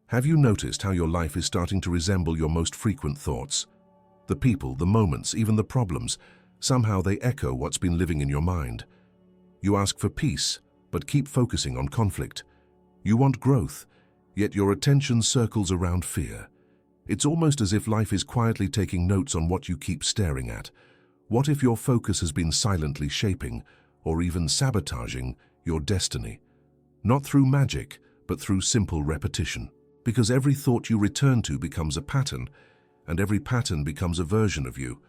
Have you noticed how your life is starting to resemble your most frequent thoughts? The people, the moments, even the problems, somehow they echo what's been living in your mind. You ask for peace, but keep focusing on conflict. You want growth, yet your attention circles around fear. It's almost as if life is quietly taking notes on what you keep staring at. What if your focus has been silently shaping, or even sabotaging, your destiny? Not through magic, but through simple repetition. Because every thought you return to becomes a pattern, and every pattern becomes a version of you.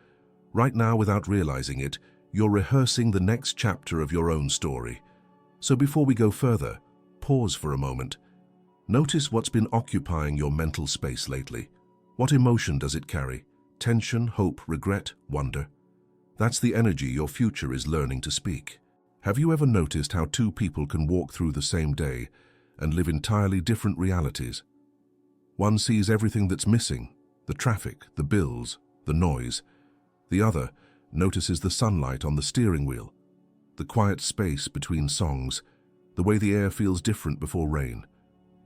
Right now, without realizing it, you're rehearsing the next chapter of your own story. So before we go further, pause for a moment. Notice what's been occupying your mental space lately. What emotion does it carry? Tension, hope, regret, wonder? That's the energy your future is learning to speak. Have you ever noticed how two people can walk through the same day and live entirely different realities? One sees everything that's missing, the traffic, the bills, the noise. The other notices the sunlight on the steering wheel, the quiet space between songs, the way the air feels different before rain.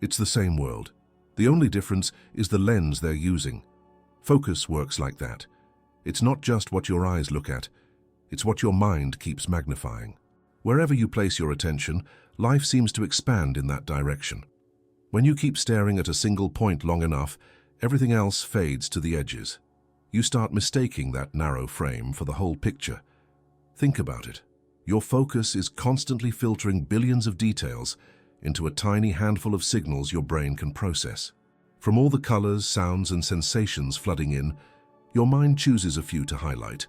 It's the same world. The only difference is the lens they're using. Focus works like that. It's not just what your eyes look at, it's what your mind keeps magnifying. Wherever you place your attention, life seems to expand in that direction. When you keep staring at a single point long enough, everything else fades to the edges. You start mistaking that narrow frame for the whole picture. Think about it. Your focus is constantly filtering billions of details into a tiny handful of signals your brain can process. From all the colors, sounds, and sensations flooding in, your mind chooses a few to highlight,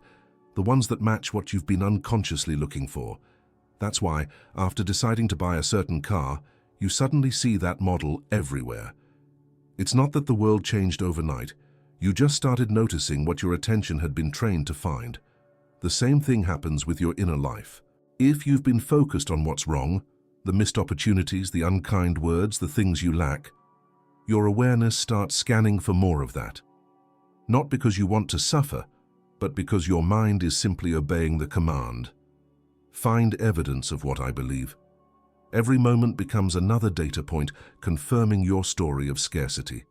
the ones that match what you've been unconsciously looking for. That's why, after deciding to buy a certain car, you suddenly see that model everywhere. It's not that the world changed overnight. You just started noticing what your attention had been trained to find. The same thing happens with your inner life. If you've been focused on what's wrong, the missed opportunities, the unkind words, the things you lack, your awareness starts scanning for more of that. Not because you want to suffer, but because your mind is simply obeying the command. Find evidence of what I believe. Every moment becomes another data point confirming your story of scarcity.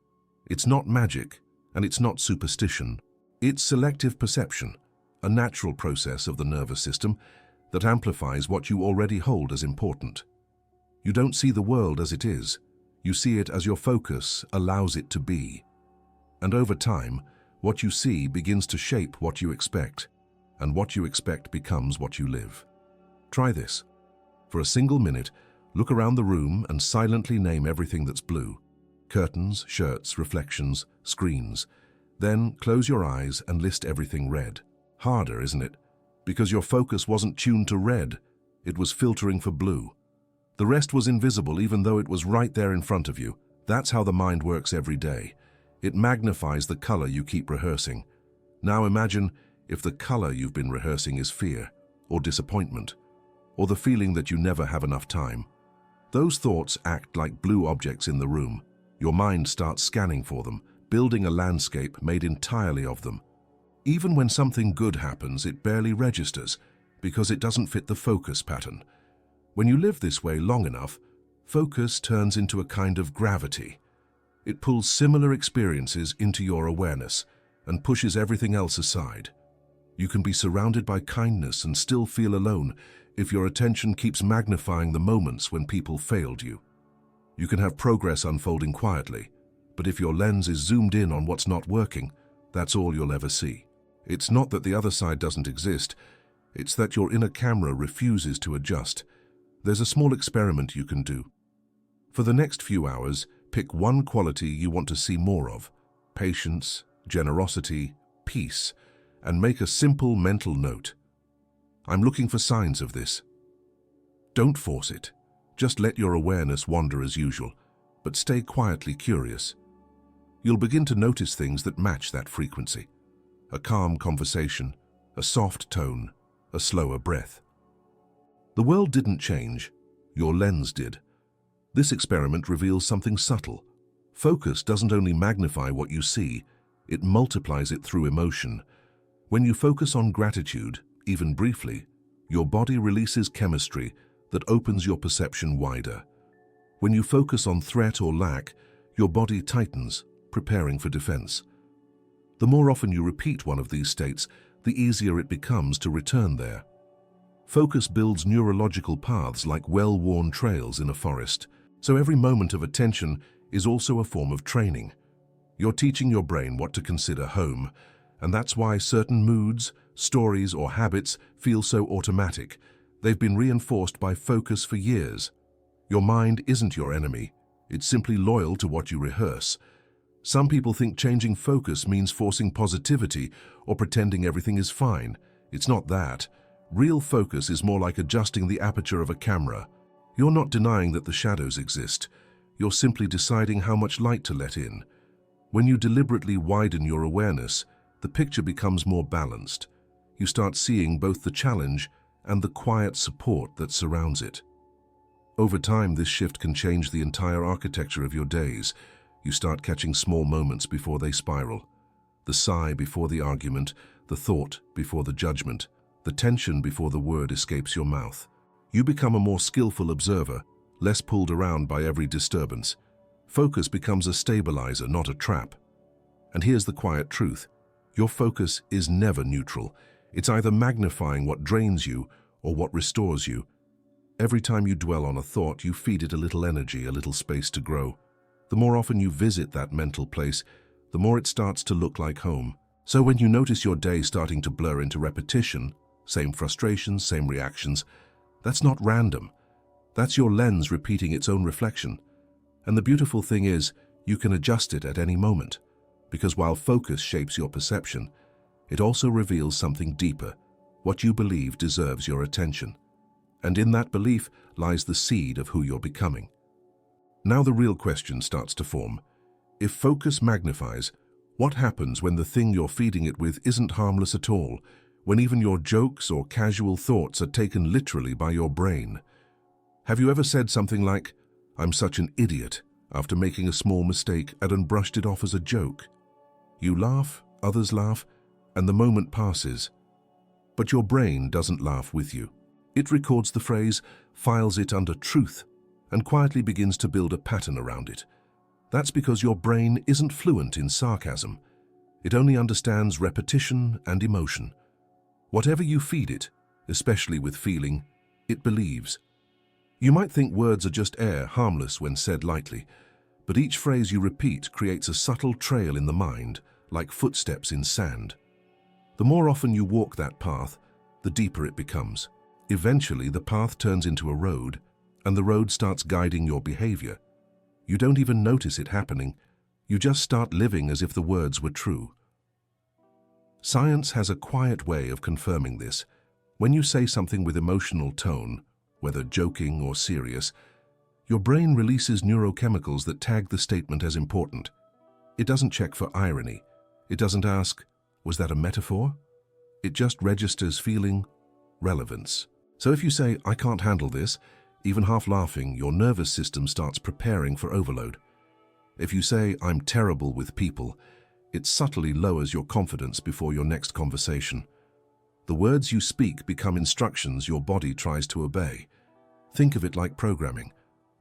It's not magic, and it's not superstition. It's selective perception, a natural process of the nervous system that amplifies what you already hold as important. You don't see the world as it is. You see it as your focus allows it to be. And over time, what you see begins to shape what you expect, and what you expect becomes what you live. Try this. For a single minute, look around the room and silently name everything that's blue. Curtains, shirts, reflections, screens. Then close your eyes and list everything red. Harder, isn't it? Because your focus wasn't tuned to red. It was filtering for blue. The rest was invisible even though it was right there in front of you. That's how the mind works every day. It magnifies the color you keep rehearsing. Now imagine if the color you've been rehearsing is fear, or disappointment, or the feeling that you never have enough time. Those thoughts act like blue objects in the room. Your mind starts scanning for them, building a landscape made entirely of them. Even when something good happens, it barely registers because it doesn't fit the focus pattern. When you live this way long enough, focus turns into a kind of gravity. It pulls similar experiences into your awareness and pushes everything else aside. You can be surrounded by kindness and still feel alone if your attention keeps magnifying the moments when people failed you. You can have progress unfolding quietly, but if your lens is zoomed in on what's not working, that's all you'll ever see. It's not that the other side doesn't exist, it's that your inner camera refuses to adjust. There's a small experiment you can do. For the next few hours, pick one quality you want to see more of: patience, generosity, peace, and make a simple mental note. I'm looking for signs of this. Don't force it. Just let your awareness wander as usual, but stay quietly curious. You'll begin to notice things that match that frequency. A calm conversation, a soft tone, a slower breath. The world didn't change, your lens did. This experiment reveals something subtle. Focus doesn't only magnify what you see, it multiplies it through emotion. When you focus on gratitude, even briefly, your body releases chemistry that opens your perception wider. When you focus on threat or lack, Your body tightens, preparing for defense. The more often you repeat one of these states, the easier it becomes to return there. Focus builds neurological paths like well-worn trails in a forest, so every moment of attention is also a form of training. You're teaching your brain what to consider home, and that's why certain moods, stories, or habits feel so automatic. They've been reinforced by focus for years. Your mind isn't your enemy. It's simply loyal to what you rehearse. Some people think changing focus means forcing positivity or pretending everything is fine. It's not that. Real focus is more like adjusting the aperture of a camera. You're not denying that the shadows exist. You're simply deciding how much light to let in. When you deliberately widen your awareness, the picture becomes more balanced. You start seeing both the challenge and the quiet support that surrounds it. Over time, this shift can change the entire architecture of your days. You start catching small moments before they spiral. The sigh before the argument, the thought before the judgment, the tension before the word escapes your mouth. You become a more skillful observer, less pulled around by every disturbance. Focus becomes a stabilizer, not a trap. And here's the quiet truth. Your focus is never neutral. It's either magnifying what drains you or what restores you. Every time you dwell on a thought, you feed it a little energy, a little space to grow. The more often you visit that mental place, the more it starts to look like home. So when you notice your day starting to blur into repetition, same frustrations, same reactions, that's not random. That's your lens repeating its own reflection. And the beautiful thing is, you can adjust it at any moment. Because while focus shapes your perception, it also reveals something deeper, what you believe deserves your attention. And in that belief lies the seed of who you're becoming. Now the real question starts to form. If focus magnifies, what happens when the thing you're feeding it with isn't harmless at all, when even your jokes or casual thoughts are taken literally by your brain? Have you ever said something like, "I'm such an idiot," after making a small mistake and brushed it off as a joke? You laugh, others laugh, and the moment passes. But your brain doesn't laugh with you. It records the phrase, files it under truth, and quietly begins to build a pattern around it. That's because your brain isn't fluent in sarcasm. It only understands repetition and emotion. Whatever you feed it, especially with feeling, it believes. You might think words are just air, harmless when said lightly, but each phrase you repeat creates a subtle trail in the mind, like footsteps in sand. The more often you walk that path, the deeper it becomes. Eventually, the path turns into a road, and the road starts guiding your behavior. You don't even notice it happening. You just start living as if the words were true. Science has a quiet way of confirming this. When you say something with emotional tone, whether joking or serious, your brain releases neurochemicals that tag the statement as important. It doesn't check for irony. It doesn't ask, was that a metaphor? It just registers feeling, relevance. So if you say, "I can't handle this," even half laughing, your nervous system starts preparing for overload. If you say, "I'm terrible with people," it subtly lowers your confidence before your next conversation. The words you speak become instructions your body tries to obey. Think of it like programming.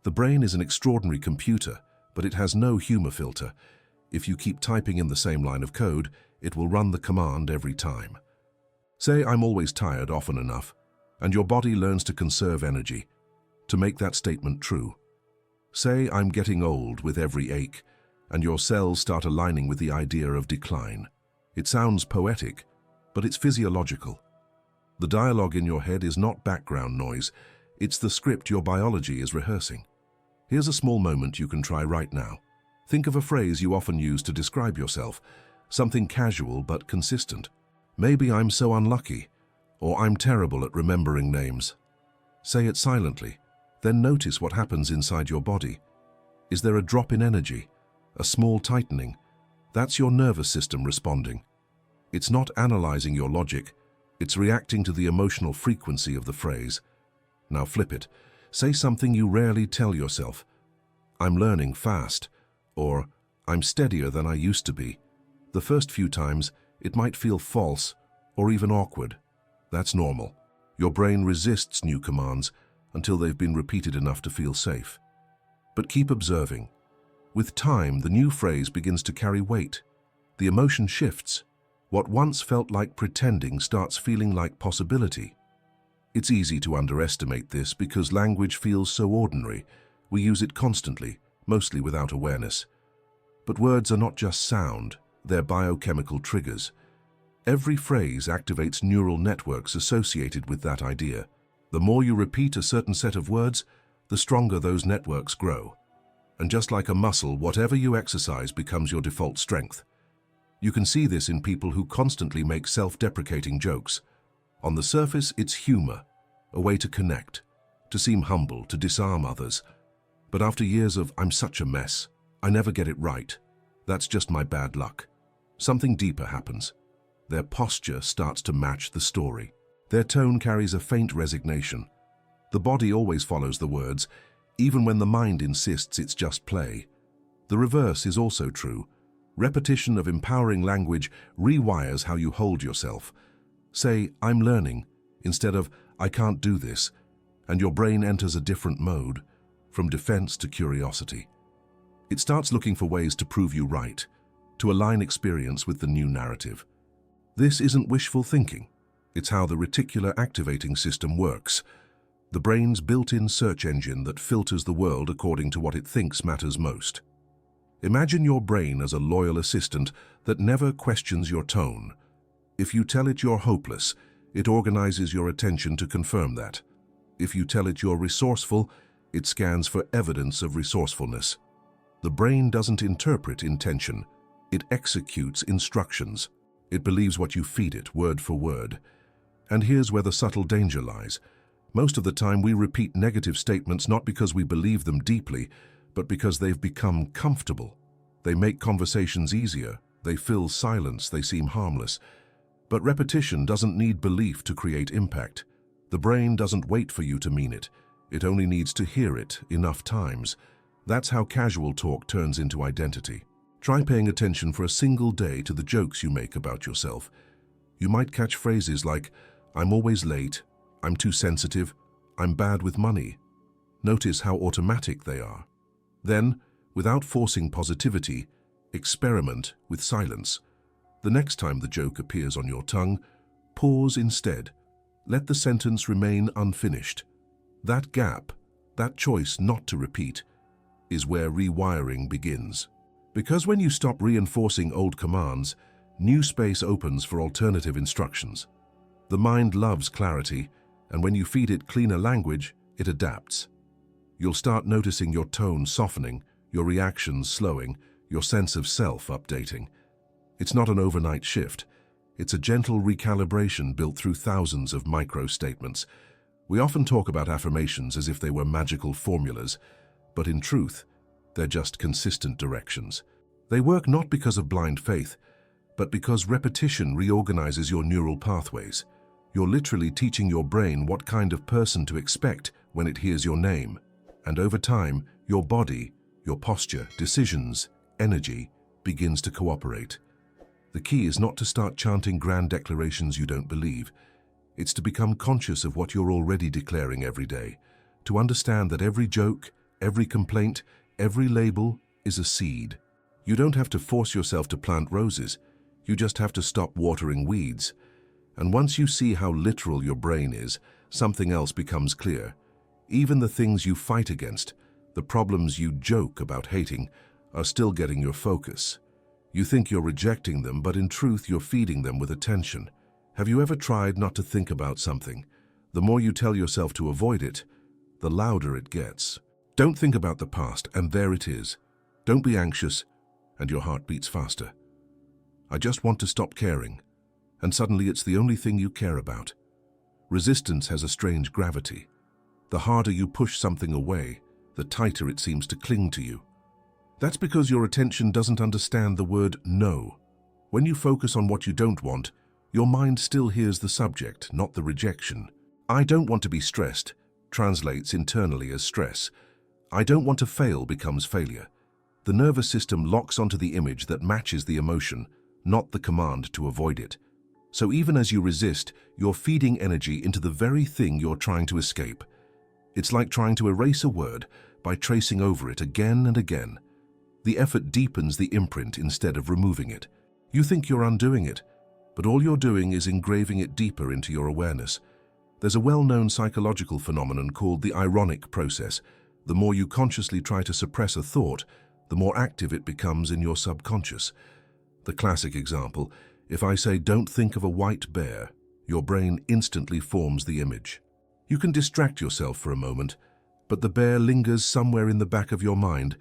The brain is an extraordinary computer, but it has no humor filter. If you keep typing in the same line of code, it will run the command every time. Say, "I'm always tired often enough," and your body learns to conserve energy, to make that statement true. Say, "I'm getting old with every ache," and your cells start aligning with the idea of decline. It sounds poetic, but it's physiological. The dialogue in your head is not background noise. It's the script your biology is rehearsing. Here's a small moment you can try right now. Think of a phrase you often use to describe yourself, something casual but consistent. Maybe "I'm so unlucky," or "I'm terrible at remembering names." Say it silently, then notice what happens inside your body. Is there a drop in energy, a small tightening? That's your nervous system responding. It's not analyzing your logic, it's reacting to the emotional frequency of the phrase. Now flip it. Say something you rarely tell yourself. "I'm learning fast," or "I'm steadier than I used to be." The first few times, it might feel false or even awkward. That's normal. Your brain resists new commands until they've been repeated enough to feel safe. But keep observing. With time, the new phrase begins to carry weight. The emotion shifts. What once felt like pretending starts feeling like possibility. It's easy to underestimate this because language feels so ordinary. We use it constantly, mostly without awareness. But words are not just sound, they're biochemical triggers. Every phrase activates neural networks associated with that idea. The more you repeat a certain set of words, the stronger those networks grow. And just like a muscle, whatever you exercise becomes your default strength. You can see this in people who constantly make self-deprecating jokes. On the surface, it's humor, a way to connect, to seem humble, to disarm others. But after years of, "I'm such a mess, I never get it right, that's just my bad luck," something deeper happens. Their posture starts to match the story. Their tone carries a faint resignation. The body always follows the words, even when the mind insists it's just play. The reverse is also true. Repetition of empowering language rewires how you hold yourself. Say, "I'm learning," instead of, "I can't do this," and your brain enters a different mode, from defense to curiosity. It starts looking for ways to prove you right, to align experience with the new narrative. This isn't wishful thinking. It's how the reticular activating system works, the brain's built-in search engine that filters the world according to what it thinks matters most. Imagine your brain as a loyal assistant that never questions your tone. If you tell it you're hopeless, it organizes your attention to confirm that. If you tell it you're resourceful, it scans for evidence of resourcefulness. The brain doesn't interpret intention, it executes instructions. It believes what you feed it, word for word. And here's where the subtle danger lies. Most of the time we repeat negative statements not because we believe them deeply, but because they've become comfortable. They make conversations easier, they fill silence, they seem harmless. But repetition doesn't need belief to create impact. The brain doesn't wait for you to mean it. It only needs to hear it enough times. That's how casual talk turns into identity. Try paying attention for a single day to the jokes you make about yourself. You might catch phrases like, "I'm always late," "I'm too sensitive," "I'm bad with money." Notice how automatic they are. Then, without forcing positivity, experiment with silence. The next time the joke appears on your tongue, pause instead. Let the sentence remain unfinished. That gap, that choice not to repeat, is where rewiring begins. Because when you stop reinforcing old commands, new space opens for alternative instructions. The mind loves clarity, and when you feed it cleaner language, it adapts. You'll start noticing your tone softening, your reactions slowing, your sense of self updating. It's not an overnight shift. It's a gentle recalibration built through thousands of micro-statements. We often talk about affirmations as if they were magical formulas, but in truth, they're just consistent directions. They work not because of blind faith, but because repetition reorganizes your neural pathways. You're literally teaching your brain what kind of person to expect when it hears your name. And over time, your body, your posture, decisions, energy begins to cooperate. The key is not to start chanting grand declarations you don't believe. It's to become conscious of what you're already declaring every day, to understand that every joke, every complaint, every label is a seed. You don't have to force yourself to plant roses. You just have to stop watering weeds. And once you see how literal your brain is, something else becomes clear. Even the things you fight against, the problems you joke about hating, are still getting your focus. You think you're rejecting them, but in truth you're feeding them with attention. Have you ever tried not to think about something? The more you tell yourself to avoid it, the louder it gets. Don't think about the past, and there it is. Don't be anxious, and your heart beats faster. I just want to stop caring, and suddenly it's the only thing you care about. Resistance has a strange gravity. The harder you push something away, the tighter it seems to cling to you. That's because your attention doesn't understand the word no. When you focus on what you don't want, your mind still hears the subject, not the rejection. I don't want to be stressed translates internally as stress. I don't want to fail becomes failure. The nervous system locks onto the image that matches the emotion, not the command to avoid it. So even as you resist, you're feeding energy into the very thing you're trying to escape. It's like trying to erase a word by tracing over it again and again. The effort deepens the imprint instead of removing it. You think you're undoing it, but all you're doing is engraving it deeper into your awareness. There's a well-known psychological phenomenon called the ironic process. The more you consciously try to suppress a thought, the more active it becomes in your subconscious. The classic example, if I say don't think of a white bear, your brain instantly forms the image. You can distract yourself for a moment, but the bear lingers somewhere in the back of your mind,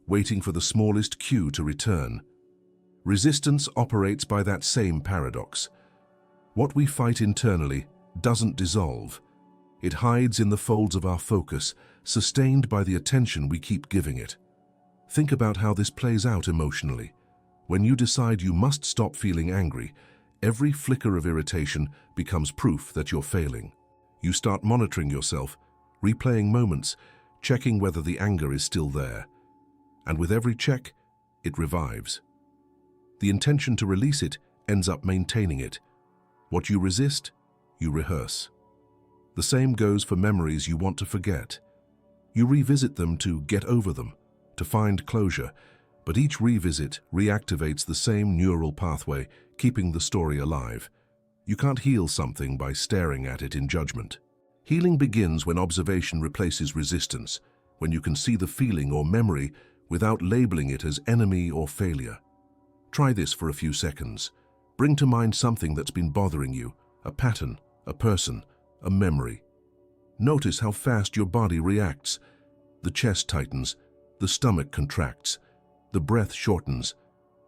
waiting for the smallest cue to return. Resistance operates by that same paradox. What we fight internally doesn't dissolve. It hides in the folds of our focus, sustained by the attention we keep giving it. Think about how this plays out emotionally. When you decide you must stop feeling angry, every flicker of irritation becomes proof that you're failing. You start monitoring yourself, replaying moments, checking whether the anger is still there. And with every check, it revives. The intention to release it ends up maintaining it. What you resist, you rehearse. The same goes for memories you want to forget. You revisit them to get over them, to find closure, but each revisit reactivates the same neural pathway, keeping the story alive. You can't heal something by staring at it in judgment. Healing begins when observation replaces resistance, when you can see the feeling or memory without labeling it as enemy or failure. Try this for a few seconds. Bring to mind something that's been bothering you, a pattern, a person, a memory. Notice how fast your body reacts. The chest tightens, the stomach contracts, the breath shortens.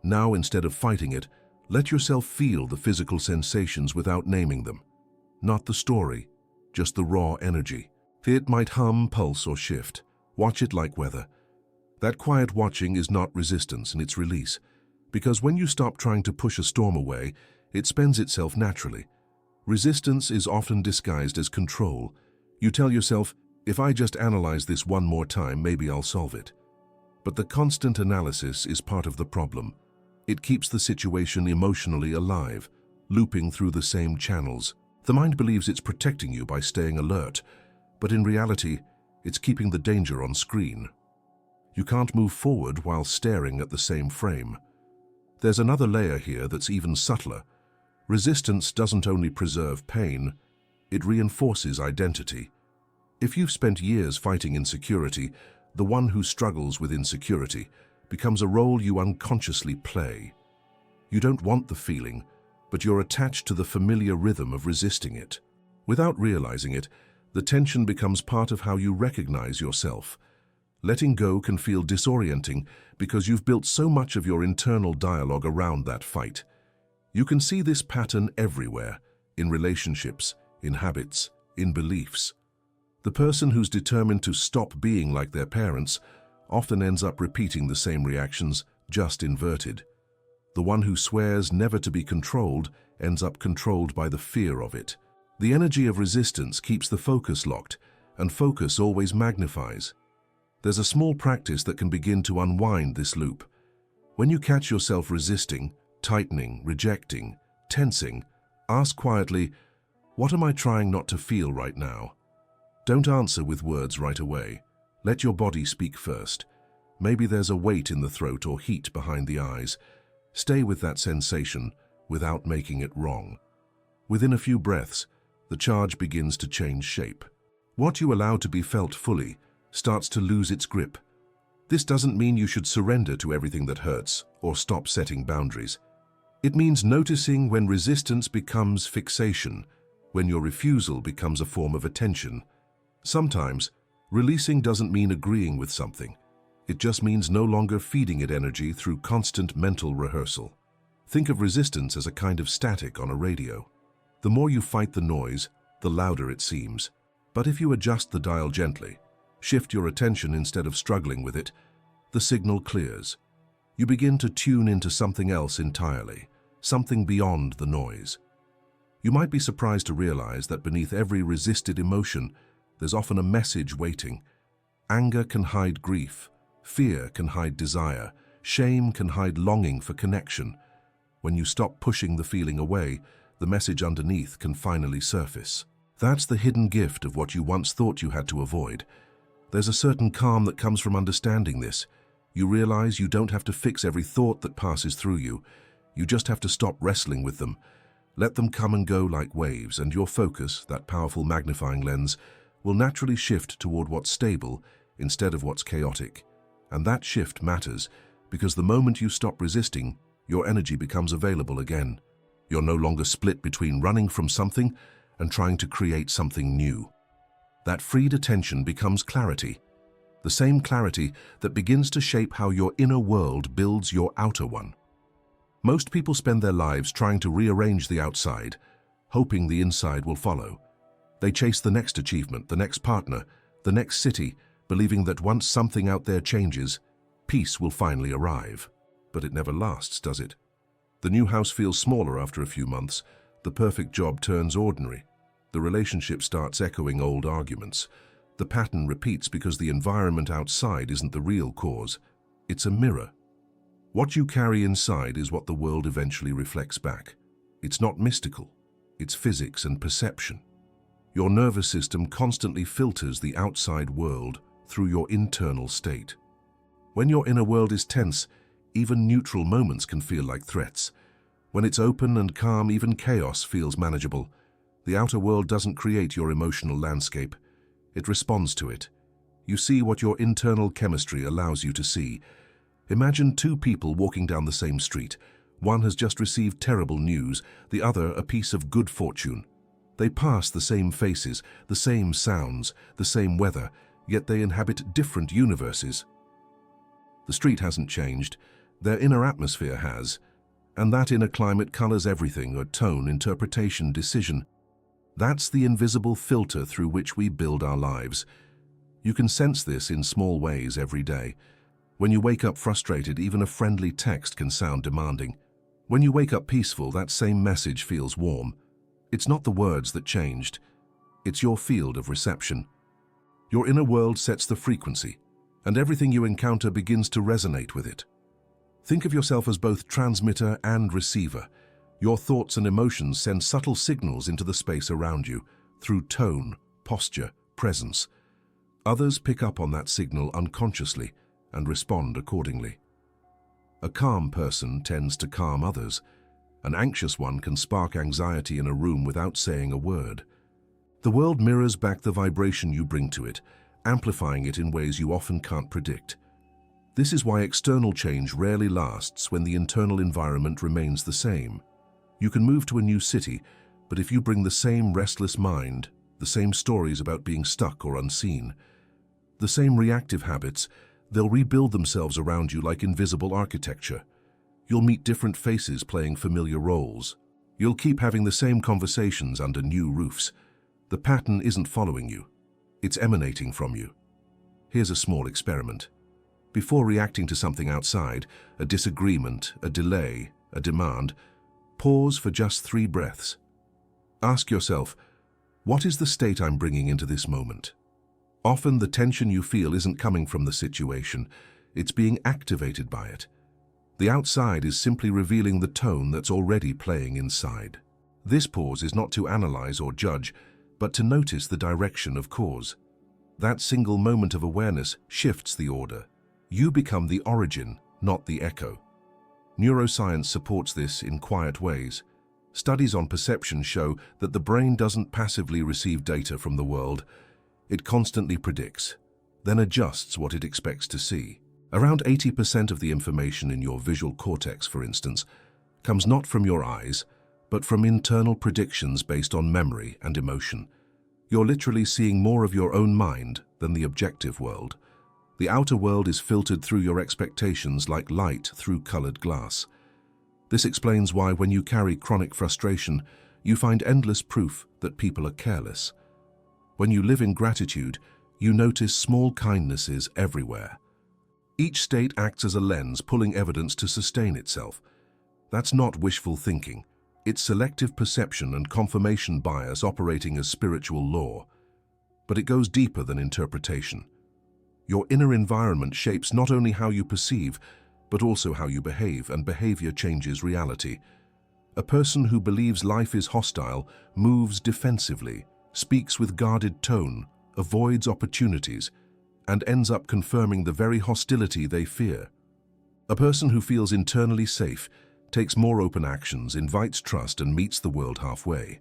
Now, instead of fighting it, let yourself feel the physical sensations without naming them. Not the story, just the raw energy. It might hum, pulse, or shift. Watch it like weather. That quiet watching is not resistance, and it's release. Because when you stop trying to push a storm away, it spends itself naturally. Resistance is often disguised as control. You tell yourself, if I just analyze this one more time, maybe I'll solve it. But the constant analysis is part of the problem. It keeps the situation emotionally alive, looping through the same channels. The mind believes it's protecting you by staying alert, but in reality, it's keeping the danger on screen. You can't move forward while staring at the same frame. There's another layer here that's even subtler. Resistance doesn't only preserve pain, it reinforces identity. If you've spent years fighting insecurity, the one who struggles with insecurity becomes a role you unconsciously play. You don't want the feeling, but you're attached to the familiar rhythm of resisting it. Without realizing it, the tension becomes part of how you recognize yourself. Letting go can feel disorienting because you've built so much of your internal dialogue around that fight. You can see this pattern everywhere, in relationships, in habits, in beliefs. The person who's determined to stop being like their parents often ends up repeating the same reactions, just inverted. The one who swears never to be controlled ends up controlled by the fear of it. The energy of resistance keeps the focus locked, and focus always magnifies. There's a small practice that can begin to unwind this loop. When you catch yourself resisting, tightening, rejecting, tensing, ask quietly, what am I trying not to feel right now? Don't answer with words right away. Let your body speak first. Maybe there's a weight in the throat or heat behind the eyes. Stay with that sensation without making it wrong. Within a few breaths, the charge begins to change shape. What you allow to be felt fully starts to lose its grip. This doesn't mean you should surrender to everything that hurts or stop setting boundaries. It means noticing when resistance becomes fixation, when your refusal becomes a form of attention. Sometimes, releasing doesn't mean agreeing with something. It just means no longer feeding it energy through constant mental rehearsal. Think of resistance as a kind of static on a radio. The more you fight the noise, the louder it seems. But if you adjust the dial gently, shift your attention instead of struggling with it, the signal clears. You begin to tune into something else entirely, something beyond the noise. You might be surprised to realize that beneath every resisted emotion, there's often a message waiting. Anger can hide grief, fear can hide desire, shame can hide longing for connection. When you stop pushing the feeling away, the message underneath can finally surface. That's the hidden gift of what you once thought you had to avoid. There's a certain calm that comes from understanding this. You realize you don't have to fix every thought that passes through you. You just have to stop wrestling with them. Let them come and go like waves, and your focus, that powerful magnifying lens, will naturally shift toward what's stable instead of what's chaotic. And that shift matters because the moment you stop resisting, your energy becomes available again. You're no longer split between running from something and trying to create something new. That freed attention becomes clarity, the same clarity that begins to shape how your inner world builds your outer one. Most people spend their lives trying to rearrange the outside, hoping the inside will follow. They chase the next achievement, the next partner, the next city, believing that once something out there changes, peace will finally arrive. But it never lasts, does it? The new house feels smaller after a few months. The perfect job turns ordinary. The relationship starts echoing old arguments. The pattern repeats because the environment outside isn't the real cause. It's a mirror. What you carry inside is what the world eventually reflects back. It's not mystical. It's physics and perception. Your nervous system constantly filters the outside world through your internal state. When your inner world is tense, even neutral moments can feel like threats. When it's open and calm, even chaos feels manageable. The outer world doesn't create your emotional landscape. It responds to it. You see what your internal chemistry allows you to see. Imagine two people walking down the same street. One has just received terrible news, the other a piece of good fortune. They pass the same faces, the same sounds, the same weather, yet they inhabit different universes. The street hasn't changed, their inner atmosphere has, and that inner climate colors everything: a tone, interpretation, decision. That's the invisible filter through which we build our lives. You can sense this in small ways every day. When you wake up frustrated, even a friendly text can sound demanding. When you wake up peaceful, that same message feels warm. It's not the words that changed. It's your field of reception. Your inner world sets the frequency, and everything you encounter begins to resonate with it. Think of yourself as both transmitter and receiver. Your thoughts and emotions send subtle signals into the space around you through tone, posture, presence. Others pick up on that signal unconsciously and respond accordingly. A calm person tends to calm others. An anxious one can spark anxiety in a room without saying a word. The world mirrors back the vibration you bring to it, amplifying it in ways you often can't predict. This is why external change rarely lasts when the internal environment remains the same. You can move to a new city, but if you bring the same restless mind, the same stories about being stuck or unseen, the same reactive habits, they'll rebuild themselves around you like invisible architecture. You'll meet different faces playing familiar roles. You'll keep having the same conversations under new roofs. The pattern isn't following you. It's emanating from you. Here's a small experiment. Before reacting to something outside, a disagreement, a delay, a demand, pause for just 3 breaths. Ask yourself, what is the state I'm bringing into this moment? Often the tension you feel isn't coming from the situation, it's being activated by it. The outside is simply revealing the tone that's already playing inside. This pause is not to analyze or judge, but to notice the direction of cause. That single moment of awareness shifts the order. You become the origin, not the echo. Neuroscience supports this in quiet ways. Studies on perception show that the brain doesn't passively receive data from the world. It constantly predicts, then adjusts what it expects to see. Around 80% of the information in your visual cortex, for instance, comes not from your eyes, but from internal predictions based on memory and emotion. You're literally seeing more of your own mind than the objective world. The outer world is filtered through your expectations like light through colored glass. This explains why when you carry chronic frustration, you find endless proof that people are careless. When you live in gratitude, you notice small kindnesses everywhere. Each state acts as a lens, pulling evidence to sustain itself. That's not wishful thinking. It's selective perception and confirmation bias operating as spiritual law. But it goes deeper than interpretation. Your inner environment shapes not only how you perceive, but also how you behave, and behavior changes reality. A person who believes life is hostile moves defensively, speaks with guarded tone, avoids opportunities, and ends up confirming the very hostility they fear. A person who feels internally safe takes more open actions, invites trust, and meets the world halfway.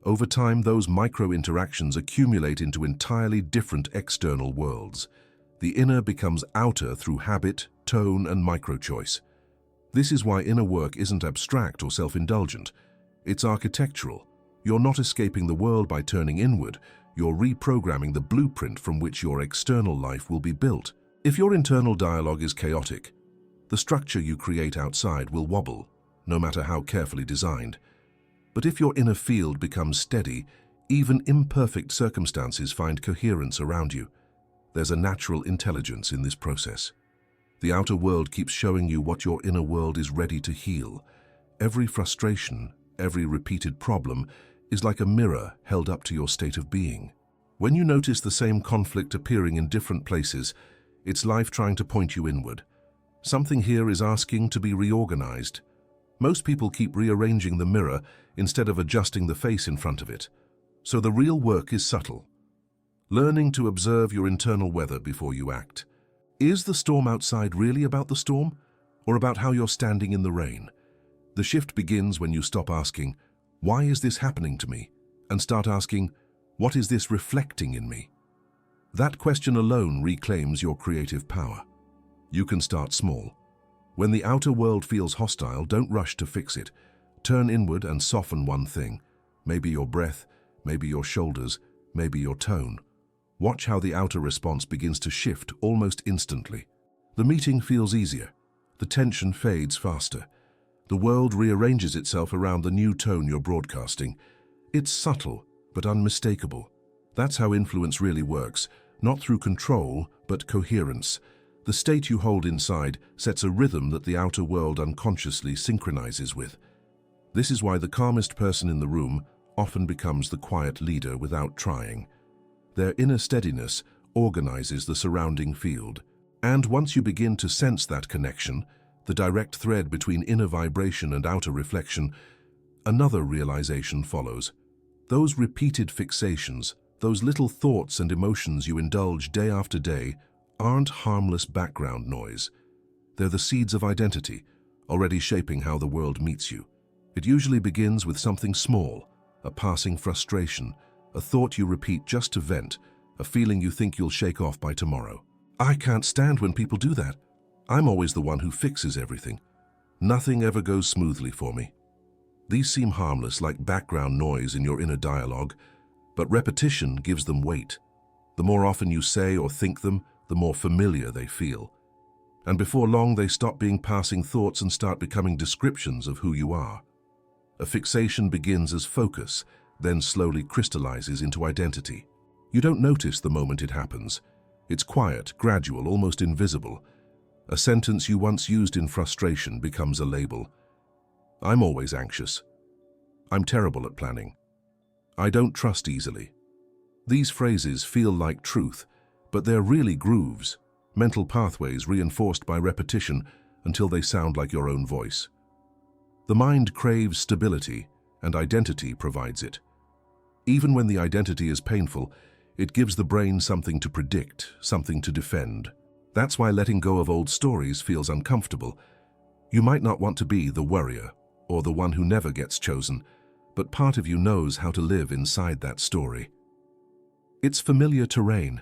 Over time, those micro-interactions accumulate into entirely different external worlds. The inner becomes outer through habit, tone, and micro-choice. This is why inner work isn't abstract or self-indulgent. It's architectural. You're not escaping the world by turning inward. You're reprogramming the blueprint from which your external life will be built. If your internal dialogue is chaotic, the structure you create outside will wobble, no matter how carefully designed. But if your inner field becomes steady, even imperfect circumstances find coherence around you. There's a natural intelligence in this process. The outer world keeps showing you what your inner world is ready to heal. Every frustration, every repeated problem is like a mirror held up to your state of being. When you notice the same conflict appearing in different places, it's life trying to point you inward. Something here is asking to be reorganized. Most people keep rearranging the mirror instead of adjusting the face in front of it. So the real work is subtle. Learning to observe your internal weather before you act. Is the storm outside really about the storm, or about how you're standing in the rain? The shift begins when you stop asking, "Why is this happening to me?" and start asking, "What is this reflecting in me?" That question alone reclaims your creative power. You can start small. When the outer world feels hostile, don't rush to fix it. Turn inward and soften one thing. Maybe your breath, maybe your shoulders, maybe your tone. Watch how the outer response begins to shift almost instantly. The meeting feels easier. The tension fades faster. The world rearranges itself around the new tone you're broadcasting. It's subtle, but unmistakable. That's how influence really works, not through control, but coherence. The state you hold inside sets a rhythm that the outer world unconsciously synchronizes with. This is why the calmest person in the room often becomes the quiet leader without trying. Their inner steadiness organizes the surrounding field. And once you begin to sense that connection, the direct thread between inner vibration and outer reflection, another realization follows. Those repeated fixations, those little thoughts and emotions you indulge day after day, aren't harmless background noise. They're the seeds of identity, already shaping how the world meets you. It usually begins with something small, a passing frustration, a thought you repeat just to vent, a feeling you think you'll shake off by tomorrow. "I can't stand when people do that. I'm always the one who fixes everything. Nothing ever goes smoothly for me." These seem harmless, like background noise in your inner dialogue, but repetition gives them weight. The more often you say or think them, the more familiar they feel. And before long, they stop being passing thoughts and start becoming descriptions of who you are. A fixation begins as focus, then slowly crystallizes into identity. You don't notice the moment it happens. It's quiet, gradual, almost invisible. A sentence you once used in frustration becomes a label. "I'm always anxious." "I'm terrible at planning." "I don't trust easily." These phrases feel like truth, but they're really grooves, mental pathways reinforced by repetition until they sound like your own voice. The mind craves stability, and identity provides it. Even when the identity is painful, it gives the brain something to predict, something to defend. That's why letting go of old stories feels uncomfortable. You might not want to be the worrier, or the one who never gets chosen, but part of you knows how to live inside that story. It's familiar terrain.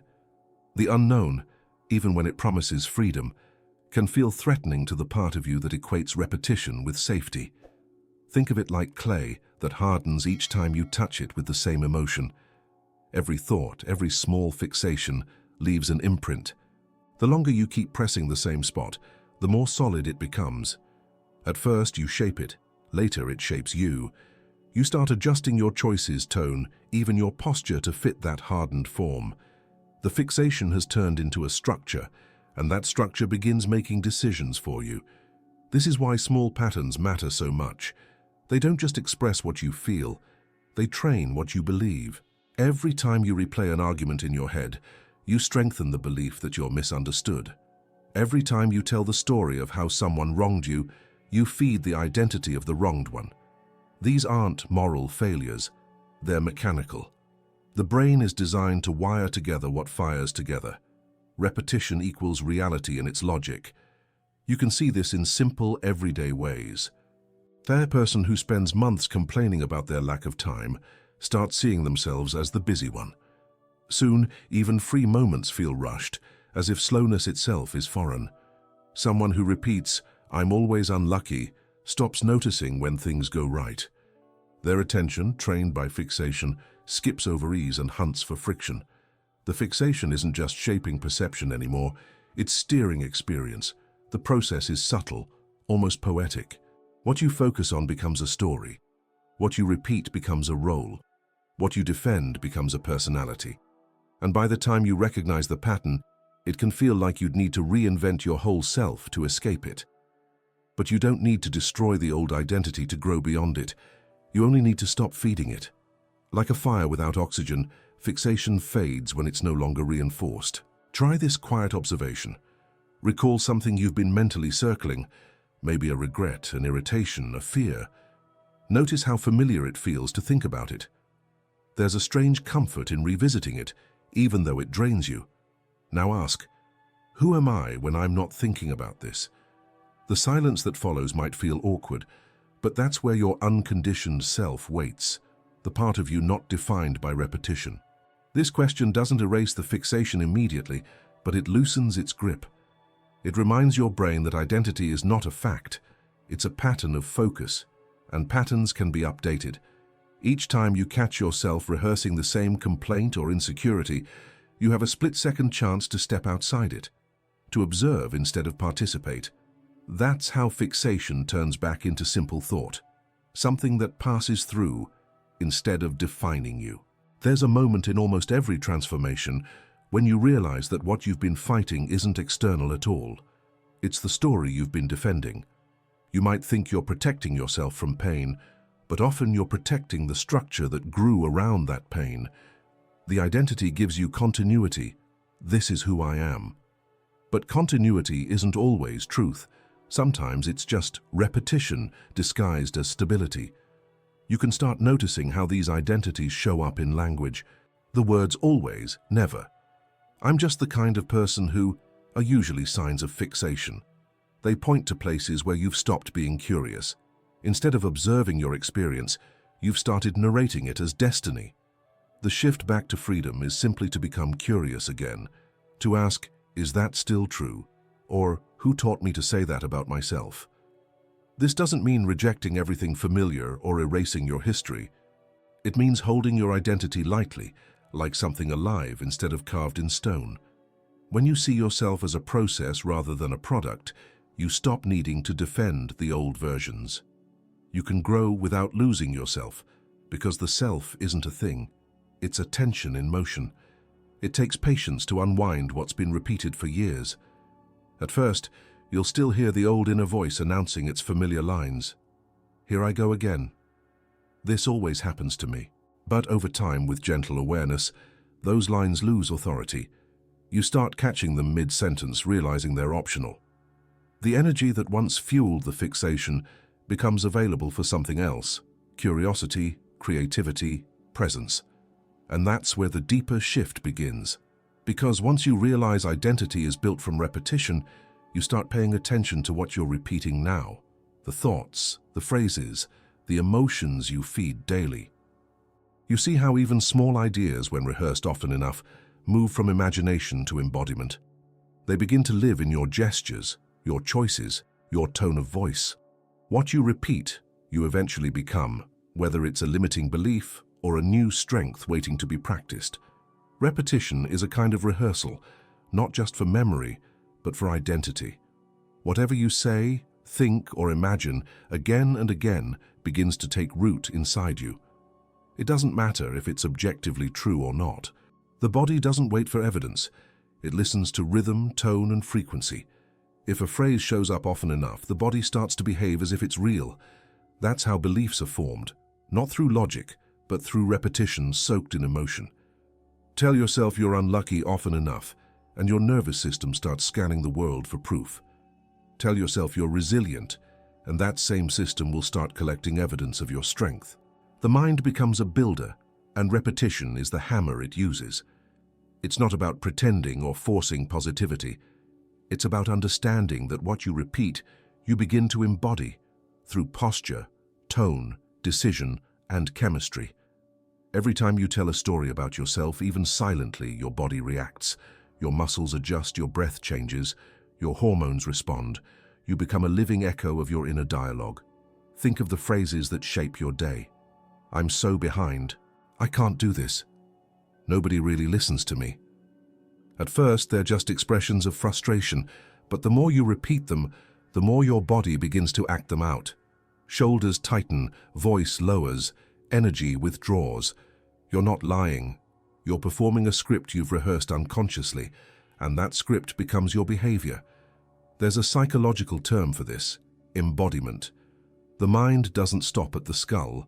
The unknown, even when it promises freedom, can feel threatening to the part of you that equates repetition with safety. Think of it like clay that hardens each time you touch it with the same emotion. Every thought, every small fixation leaves an imprint. The longer you keep pressing the same spot, the more solid it becomes. At first you shape it, later it shapes you. You start adjusting your choices, tone, even your posture to fit that hardened form. The fixation has turned into a structure, and that structure begins making decisions for you. This is why small patterns matter so much. They don't just express what you feel, they train what you believe. Every time you replay an argument in your head, you strengthen the belief that you're misunderstood. Every time you tell the story of how someone wronged you, you feed the identity of the wronged one. These aren't moral failures, they're mechanical. The brain is designed to wire together what fires together. repetition equals reality in its logic. You can see this in simple, everyday ways. The person who spends months complaining about their lack of time starts seeing themselves as the busy one. Soon, even free moments feel rushed, as if slowness itself is foreign. Someone who repeats, "I'm always unlucky," stops noticing when things go right. Their attention, trained by fixation, skips over ease and hunts for friction. The fixation isn't just shaping perception anymore, it's steering experience. The process is subtle, almost poetic. What you focus on becomes a story. What you repeat becomes a role. What you defend becomes a personality. And by the time you recognize the pattern, it can feel like you'd need to reinvent your whole self to escape it. But you don't need to destroy the old identity to grow beyond it. You only need to stop feeding it. Like a fire without oxygen, fixation fades when it's no longer reinforced. Try this quiet observation. Recall something you've been mentally circling, maybe a regret, an irritation, a fear. Notice how familiar it feels to think about it. There's a strange comfort in revisiting it, even though it drains you. Now ask, who am I when I'm not thinking about this? The silence that follows might feel awkward, but that's where your unconditioned self waits, the part of you not defined by repetition. This question doesn't erase the fixation immediately, but it loosens its grip. It reminds your brain that identity is not a fact, it's a pattern of focus, and patterns can be updated. Each time you catch yourself rehearsing the same complaint or insecurity, you have a split-second chance to step outside it, to observe instead of participate. That's how fixation turns back into simple thought, something that passes through instead of defining you. There's a moment in almost every transformation when you realize that what you've been fighting isn't external at all. It's the story you've been defending. You might think you're protecting yourself from pain, but often you're protecting the structure that grew around that pain. The identity gives you continuity. This is who I am. But continuity isn't always truth. Sometimes it's just repetition disguised as stability. You can start noticing how these identities show up in language. The words always, never. I'm just the kind of person who are usually signs of fixation. They point to places where you've stopped being curious. Instead of observing your experience, you've started narrating it as destiny. The shift back to freedom is simply to become curious again, to ask, is that still true? Or, who taught me to say that about myself? This doesn't mean rejecting everything familiar or erasing your history. It means holding your identity lightly, like something alive instead of carved in stone. When you see yourself as a process rather than a product, you stop needing to defend the old versions. You can grow without losing yourself, because the self isn't a thing. It's a tension in motion. It takes patience to unwind what's been repeated for years. At first, you'll still hear the old inner voice announcing its familiar lines. Here I go again. This always happens to me. But over time, with gentle awareness, those lines lose authority. You start catching them mid-sentence, realizing they're optional. The energy that once fueled the fixation becomes available for something else: curiosity, creativity, presence. And that's where the deeper shift begins. Because once you realize identity is built from repetition, you start paying attention to what you're repeating now, the thoughts, the phrases, the emotions you feed daily. You see how even small ideas, when rehearsed often enough, move from imagination to embodiment. They begin to live in your gestures, your choices, your tone of voice. What you repeat, you eventually become, whether it's a limiting belief or a new strength waiting to be practiced. Repetition is a kind of rehearsal, not just for memory, but for identity. Whatever you say, think, or imagine, again and again, begins to take root inside you. It doesn't matter if it's objectively true or not. The body doesn't wait for evidence. It listens to rhythm, tone, and frequency. If a phrase shows up often enough, the body starts to behave as if it's real. That's how beliefs are formed, not through logic, but through repetition soaked in emotion. Tell yourself you're unlucky often enough, and your nervous system starts scanning the world for proof. Tell yourself you're resilient, and that same system will start collecting evidence of your strength. The mind becomes a builder, and repetition is the hammer it uses. It's not about pretending or forcing positivity. It's about understanding that what you repeat, you begin to embody through posture, tone, decision, and chemistry. Every time you tell a story about yourself, even silently, your body reacts. Your muscles adjust, your breath changes, your hormones respond. You become a living echo of your inner dialogue. Think of the phrases that shape your day. I'm so behind. I can't do this. Nobody really listens to me. At first, they're just expressions of frustration, but the more you repeat them, the more your body begins to act them out. Shoulders tighten, voice lowers, energy withdraws. You're not lying. You're performing a script you've rehearsed unconsciously, and that script becomes your behavior. There's a psychological term for this: embodiment. The mind doesn't stop at the skull.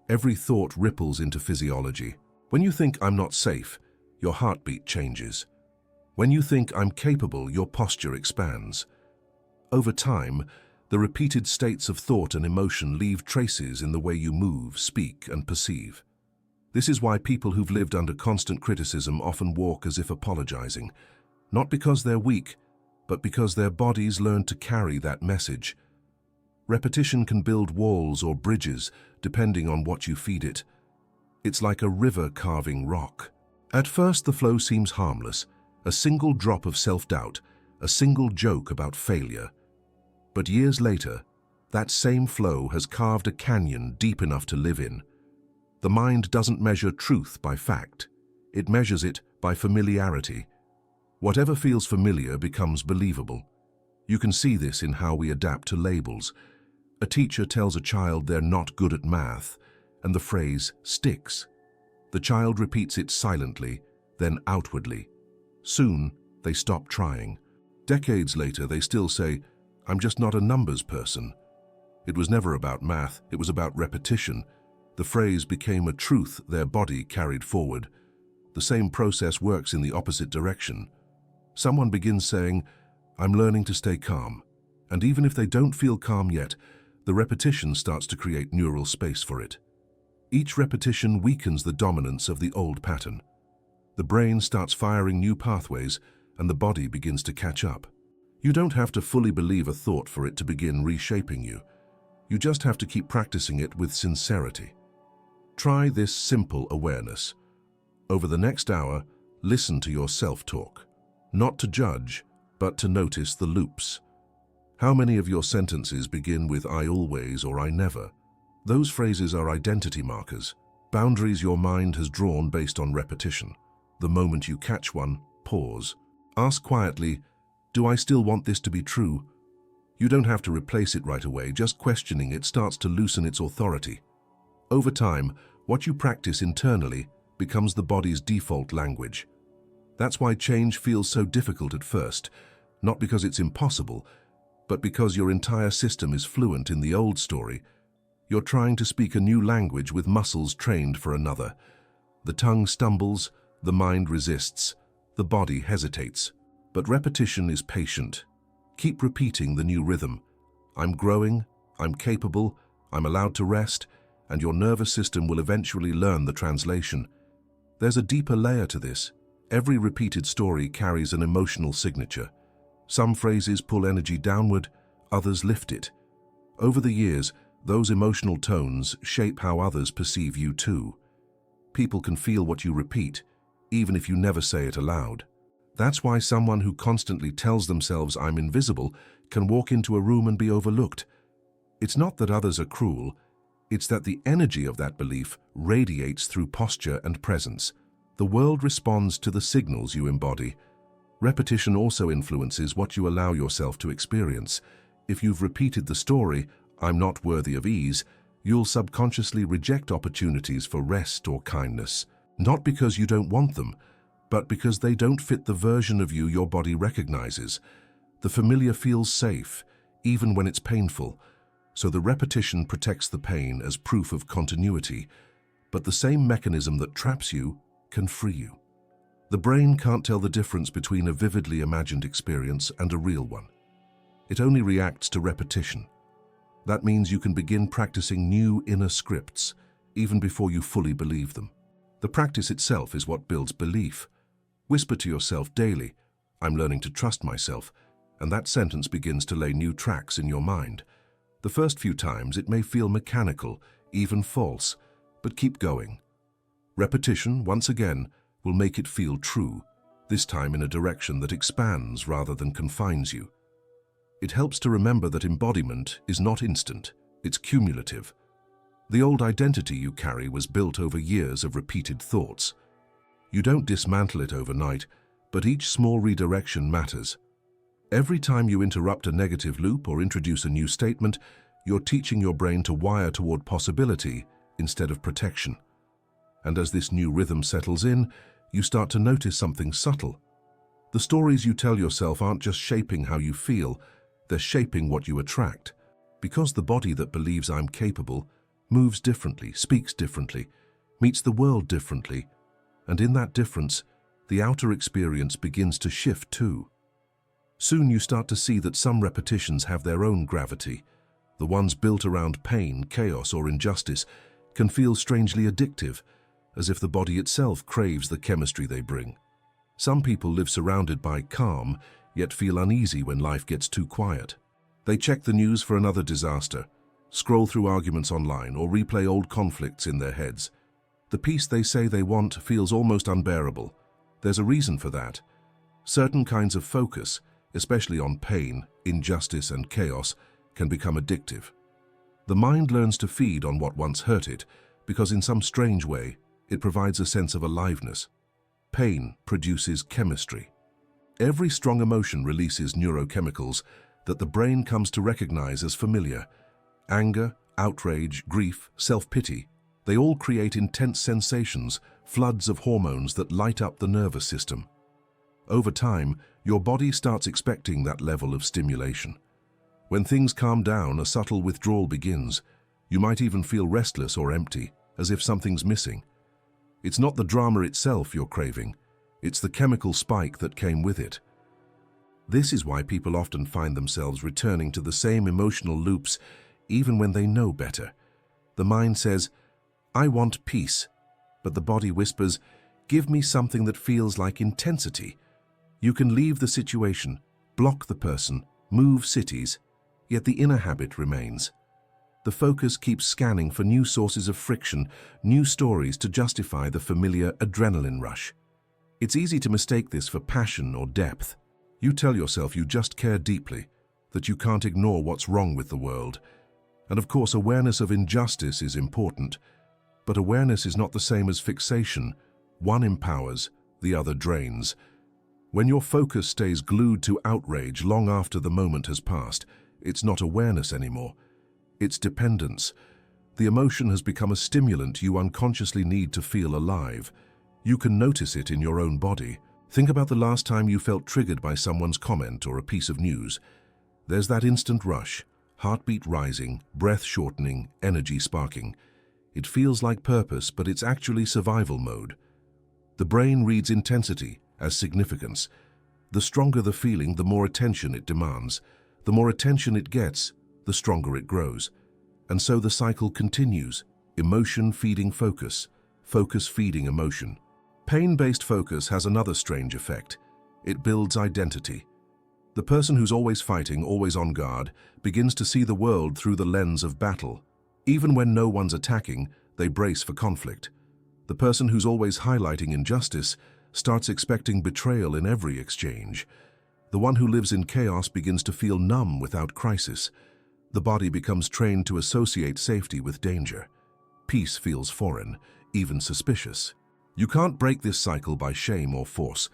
Every thought ripples into physiology. When you think I'm not safe, your heartbeat changes. When you think I'm capable, your posture expands. Over time, the repeated states of thought and emotion leave traces in the way you move, speak, and perceive. This is why people who've lived under constant criticism often walk as if apologizing, not because they're weak, but because their bodies learn to carry that message. Repetition can build walls or bridges, depending on what you feed it. It's like a river carving rock. At first, the flow seems harmless, a single drop of self-doubt, a single joke about failure. But years later, that same flow has carved a canyon deep enough to live in. The mind doesn't measure truth by fact. It measures it by familiarity. Whatever feels familiar becomes believable. You can see this in how we adapt to labels. A teacher tells a child they're not good at math, and the phrase sticks. The child repeats it silently, then outwardly. Soon, they stop trying. Decades later, they still say, "I'm just not a numbers person." It was never about math, it was about repetition. The phrase became a truth their body carried forward. The same process works in the opposite direction. Someone begins saying, "I'm learning to stay calm," and even if they don't feel calm yet, the repetition starts to create neural space for it. Each repetition weakens the dominance of the old pattern. The brain starts firing new pathways, and the body begins to catch up. You don't have to fully believe a thought for it to begin reshaping you. You just have to keep practicing it with sincerity. Try this simple awareness. Over the next hour, listen to your self-talk. Not to judge, but to notice the loops. How many of your sentences begin with "I always" or "I never"? Those phrases are identity markers, boundaries your mind has drawn based on repetition. The moment you catch one, pause. Ask quietly, "Do I still want this to be true?" You don't have to replace it right away, just questioning it starts to loosen its authority. Over time, what you practice internally becomes the body's default language. That's why change feels so difficult at first, not because it's impossible, but because your entire system is fluent in the old story. You're trying to speak a new language with muscles trained for another. The tongue stumbles, the mind resists, the body hesitates. But repetition is patient. Keep repeating the new rhythm. I'm growing, I'm capable, I'm allowed to rest, and your nervous system will eventually learn the translation. There's a deeper layer to this. Every repeated story carries an emotional signature. Some phrases pull energy downward, others lift it. Over the years, those emotional tones shape how others perceive you too. People can feel what you repeat, even if you never say it aloud. That's why someone who constantly tells themselves "I'm invisible" can walk into a room and be overlooked. It's not that others are cruel, it's that the energy of that belief radiates through posture and presence. The world responds to the signals you embody. Repetition also influences what you allow yourself to experience. If you've repeated the story, "I'm not worthy of ease," you'll subconsciously reject opportunities for rest or kindness. Not because you don't want them, but because they don't fit the version of you your body recognizes. The familiar feels safe, even when it's painful, so the repetition protects the pain as proof of continuity. But the same mechanism that traps you can free you. The brain can't tell the difference between a vividly imagined experience and a real one. It only reacts to repetition. That means you can begin practicing new inner scripts, even before you fully believe them. The practice itself is what builds belief. Whisper to yourself daily, "I'm learning to trust myself," and that sentence begins to lay new tracks in your mind. The first few times it may feel mechanical, even false, but keep going. Repetition, once again, will make it feel true, this time in a direction that expands rather than confines you. It helps to remember that embodiment is not instant, it's cumulative. The old identity you carry was built over years of repeated thoughts. You don't dismantle it overnight, but each small redirection matters. Every time you interrupt a negative loop or introduce a new statement, you're teaching your brain to wire toward possibility instead of protection. And as this new rhythm settles in, you start to notice something subtle. The stories you tell yourself aren't just shaping how you feel, they're shaping what you attract. Because the body that believes I'm capable moves differently, speaks differently, meets the world differently, and in that difference, the outer experience begins to shift too. Soon you start to see that some repetitions have their own gravity. The ones built around pain, chaos, or injustice can feel strangely addictive, as if the body itself craves the chemistry they bring. Some people live surrounded by calm, yet feel uneasy when life gets too quiet. They check the news for another disaster, scroll through arguments online, or replay old conflicts in their heads. The peace they say they want feels almost unbearable. There's a reason for that. Certain kinds of focus, especially on pain, injustice, and chaos, can become addictive. The mind learns to feed on what once hurt it, because in some strange way, it provides a sense of aliveness. Pain produces chemistry. Every strong emotion releases neurochemicals that the brain comes to recognize as familiar. Anger, outrage, grief, self-pity, they all create intense sensations, floods of hormones that light up the nervous system. Over time, your body starts expecting that level of stimulation. When things calm down, a subtle withdrawal begins. You might even feel restless or empty, as if something's missing. It's not the drama itself you're craving, it's the chemical spike that came with it. This is why people often find themselves returning to the same emotional loops even when they know better. The mind says, "I want peace," but the body whispers, "Give me something that feels like intensity." You can leave the situation, block the person, move cities, yet the inner habit remains. The focus keeps scanning for new sources of friction, new stories to justify the familiar adrenaline rush. It's easy to mistake this for passion or depth. You tell yourself you just care deeply, that you can't ignore what's wrong with the world. And of course, awareness of injustice is important, but awareness is not the same as fixation. One empowers, the other drains. When your focus stays glued to outrage long after the moment has passed, it's not awareness anymore. It's dependence. The emotion has become a stimulant you unconsciously need to feel alive. You can notice it in your own body. Think about the last time you felt triggered by someone's comment or a piece of news. There's that instant rush, heartbeat rising, breath shortening, energy sparking. It feels like purpose, but it's actually survival mode. The brain reads intensity as significance. The stronger the feeling, the more attention it demands. The more attention it gets, the stronger it grows. And so the cycle continues, emotion feeding focus, focus feeding emotion. Pain-based focus has another strange effect. It builds identity. The person who's always fighting, always on guard, begins to see the world through the lens of battle. Even when no one's attacking, they brace for conflict. The person who's always highlighting injustice starts expecting betrayal in every exchange. The one who lives in chaos begins to feel numb without crisis. The body becomes trained to associate safety with danger. Peace feels foreign, even suspicious. You can't break this cycle by shame or force.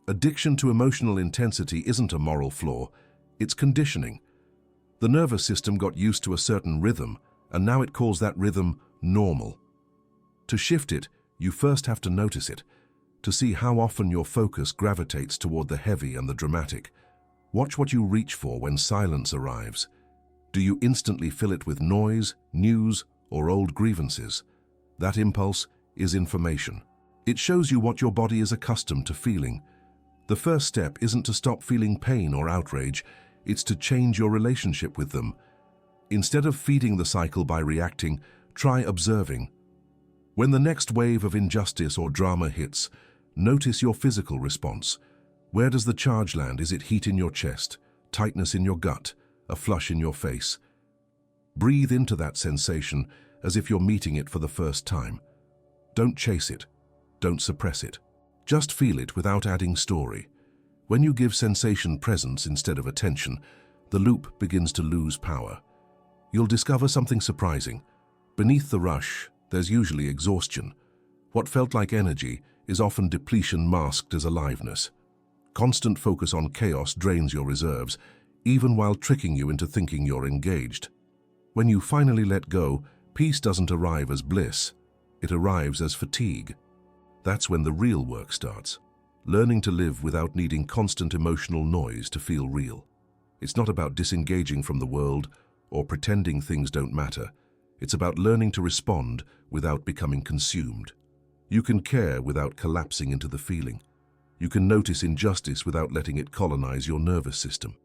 Addiction to emotional intensity isn't a moral flaw, it's conditioning. The nervous system got used to a certain rhythm, and now it calls that rhythm normal. To shift it, you first have to notice it, to see how often your focus gravitates toward the heavy and the dramatic. Watch what you reach for when silence arrives. Do you instantly fill it with noise, news, or old grievances? That impulse is information. It shows you what your body is accustomed to feeling. The first step isn't to stop feeling pain or outrage, it's to change your relationship with them. Instead of feeding the cycle by reacting, try observing. When the next wave of injustice or drama hits, Notice your physical response. Where does the charge land? Is it heat in your chest, tightness in your gut, a flush in your face? Breathe into that sensation as if you're meeting it for the first time. Don't chase it. Don't suppress it. Just feel it without adding story. When you give sensation presence instead of attention, the loop begins to lose power. You'll discover something surprising. Beneath the rush, there's usually exhaustion. What felt like energy is often depletion masked as aliveness. Constant focus on chaos drains your reserves, even while tricking you into thinking you're engaged. When you finally let go, peace doesn't arrive as bliss. It arrives as fatigue. That's when the real work starts. Learning to live without needing constant emotional noise to feel real. It's not about disengaging from the world or pretending things don't matter. It's about learning to respond without becoming consumed. You can care without collapsing into the feeling. You can notice injustice without letting it colonize your nervous system.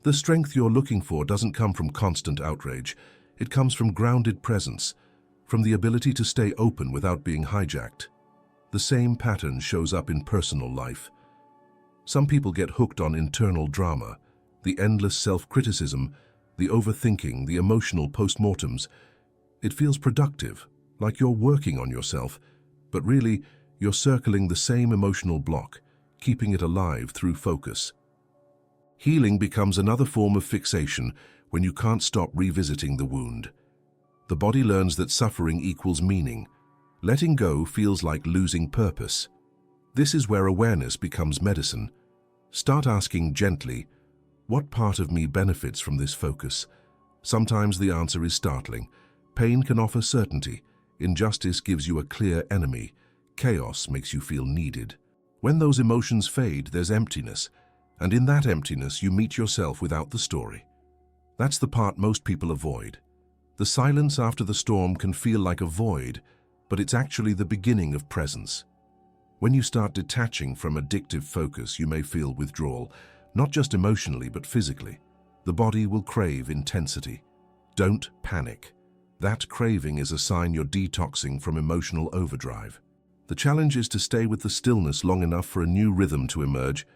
The strength you're looking for doesn't come from constant outrage. It comes from grounded presence, from the ability to stay open without being hijacked. The same pattern shows up in personal life. Some people get hooked on internal drama, the endless self-criticism, the overthinking, the emotional postmortems. It feels productive, like you're working on yourself, but really, you're circling the same emotional block, keeping it alive through focus. Healing becomes another form of fixation when you can't stop revisiting the wound. The body learns that suffering equals meaning. Letting go feels like losing purpose. This is where awareness becomes medicine. Start asking gently, what part of me benefits from this focus? Sometimes the answer is startling. Pain can offer certainty. Injustice gives you a clear enemy. Chaos makes you feel needed. When those emotions fade, there's emptiness. And in that emptiness, you meet yourself without the story. That's the part most people avoid. The silence after the storm can feel like a void, but it's actually the beginning of presence. When you start detaching from addictive focus, you may feel withdrawal, not just emotionally, but physically. The body will crave intensity. Don't panic. That craving is a sign you're detoxing from emotional overdrive. The challenge is to stay with the stillness long enough for a new rhythm to emerge.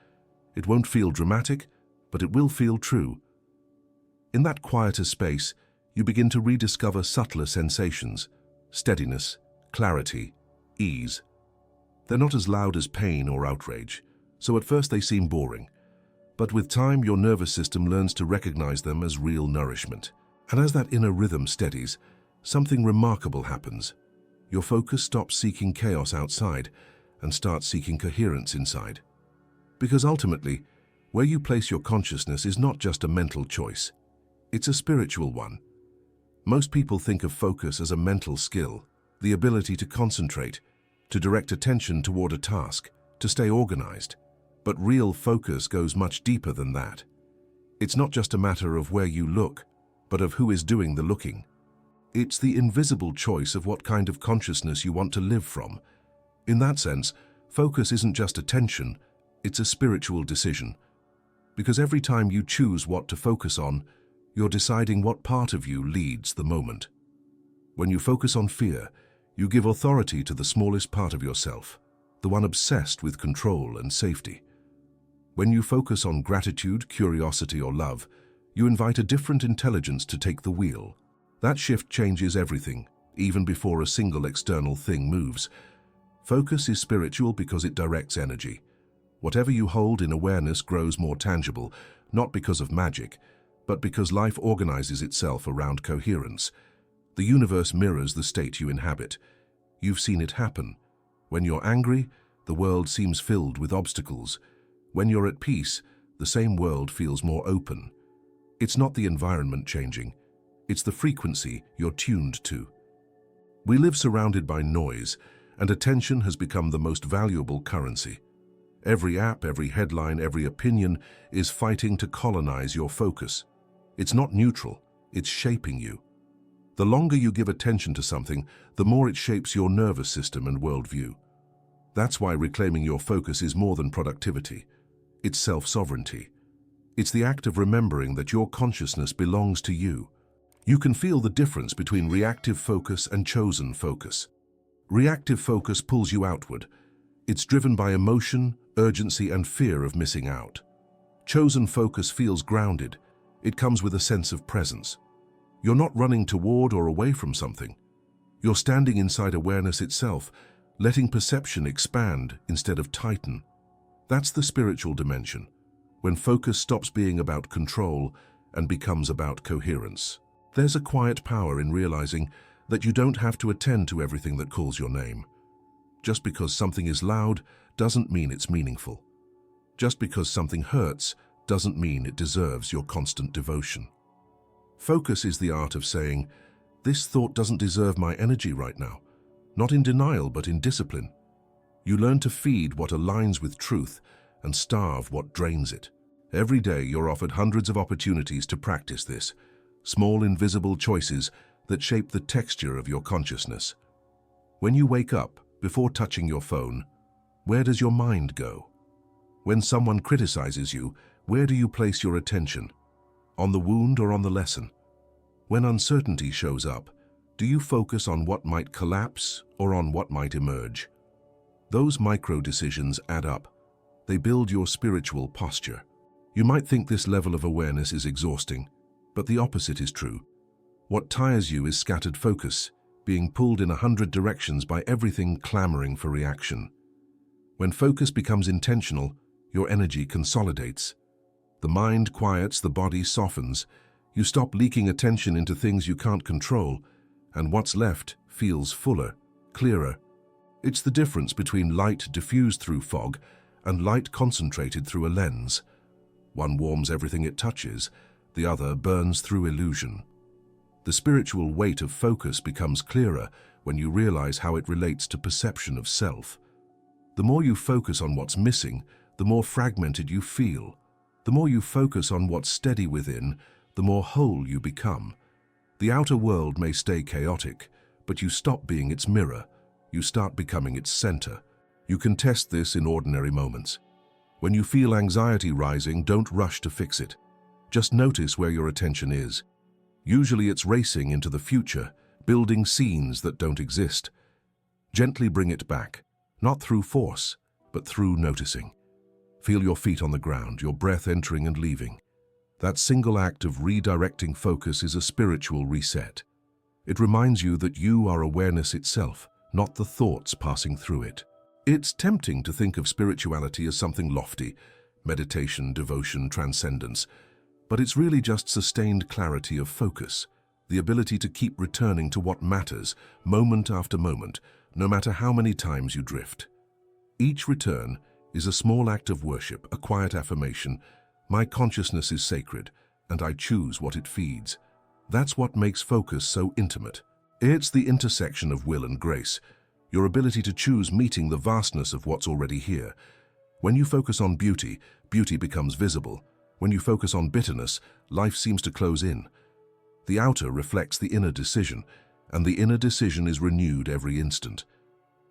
It won't feel dramatic, but it will feel true. In that quieter space, you begin to rediscover subtler sensations, steadiness, clarity, ease. They're not as loud as pain or outrage, so at first they seem boring. But with time, your nervous system learns to recognize them as real nourishment. And as that inner rhythm steadies, something remarkable happens. Your focus stops seeking chaos outside and starts seeking coherence inside. Because ultimately, where you place your consciousness is not just a mental choice. It's a spiritual one. Most people think of focus as a mental skill, the ability to concentrate, to direct attention toward a task, to stay organized. But real focus goes much deeper than that. It's not just a matter of where you look, but of who is doing the looking. It's the invisible choice of what kind of consciousness you want to live from. In that sense, focus isn't just attention, it's a spiritual decision. Because every time you choose what to focus on, you're deciding what part of you leads the moment. When you focus on fear, you give authority to the smallest part of yourself, the one obsessed with control and safety. When you focus on gratitude, curiosity, or love, you invite a different intelligence to take the wheel. That shift changes everything, even before a single external thing moves. Focus is spiritual because it directs energy. Whatever you hold in awareness grows more tangible, not because of magic, but because life organizes itself around coherence. The universe mirrors the state you inhabit. You've seen it happen. When you're angry, the world seems filled with obstacles. When you're at peace, the same world feels more open. It's not the environment changing. It's the frequency you're tuned to. We live surrounded by noise, and attention has become the most valuable currency. Every app, every headline, every opinion is fighting to colonize your focus. It's not neutral, it's shaping you. The longer you give attention to something, the more it shapes your nervous system and worldview. That's why reclaiming your focus is more than productivity. It's self-sovereignty. It's the act of remembering that your consciousness belongs to you. You can feel the difference between reactive focus and chosen focus. Reactive focus pulls you outward. It's driven by emotion, urgency, and fear of missing out. Chosen focus feels grounded. It comes with a sense of presence. You're not running toward or away from something. You're standing inside awareness itself, letting perception expand instead of tighten. That's the spiritual dimension, when focus stops being about control and becomes about coherence. There's a quiet power in realizing that you don't have to attend to everything that calls your name. Just because something is loud doesn't mean it's meaningful. Just because something hurts doesn't mean it deserves your constant devotion. Focus is the art of saying, "This thought doesn't deserve my energy right now," not in denial but in discipline. You learn to feed what aligns with truth and starve what drains it. Every day you're offered hundreds of opportunities to practice this, small invisible choices that shape the texture of your consciousness. When you wake up, before touching your phone, where does your mind go? When someone criticizes you, where do you place your attention? On the wound or on the lesson? When uncertainty shows up, do you focus on what might collapse or on what might emerge? Those micro-decisions add up. They build your spiritual posture. You might think this level of awareness is exhausting, but the opposite is true. What tires you is scattered focus, being pulled in 100 directions by everything clamoring for reaction. When focus becomes intentional, your energy consolidates. The mind quiets, the body softens. You stop leaking attention into things you can't control, and what's left feels fuller, clearer. It's the difference between light diffused through fog and light concentrated through a lens. One warms everything it touches, the other burns through illusion. The spiritual weight of focus becomes clearer when you realize how it relates to perception of self. The more you focus on what's missing, the more fragmented you feel. The more you focus on what's steady within, the more whole you become. The outer world may stay chaotic, but you stop being its mirror. You start becoming its center. You can test this in ordinary moments. When you feel anxiety rising, don't rush to fix it. Just notice where your attention is. Usually it's racing into the future, building scenes that don't exist. Gently bring it back, not through force, but through noticing. Feel your feet on the ground, your breath entering and leaving. That single act of redirecting focus is a spiritual reset. It reminds you that you are awareness itself, not the thoughts passing through it. It's tempting to think of spirituality as something lofty, meditation, devotion, transcendence, but it's really just sustained clarity of focus, the ability to keep returning to what matters, moment after moment, no matter how many times you drift. Each return is a small act of worship, a quiet affirmation. My consciousness is sacred, and I choose what it feeds. That's what makes focus so intimate. It's the intersection of will and grace, your ability to choose meeting the vastness of what's already here. When you focus on beauty, beauty becomes visible. When you focus on bitterness, life seems to close in. The outer reflects the inner decision, and the inner decision is renewed every instant.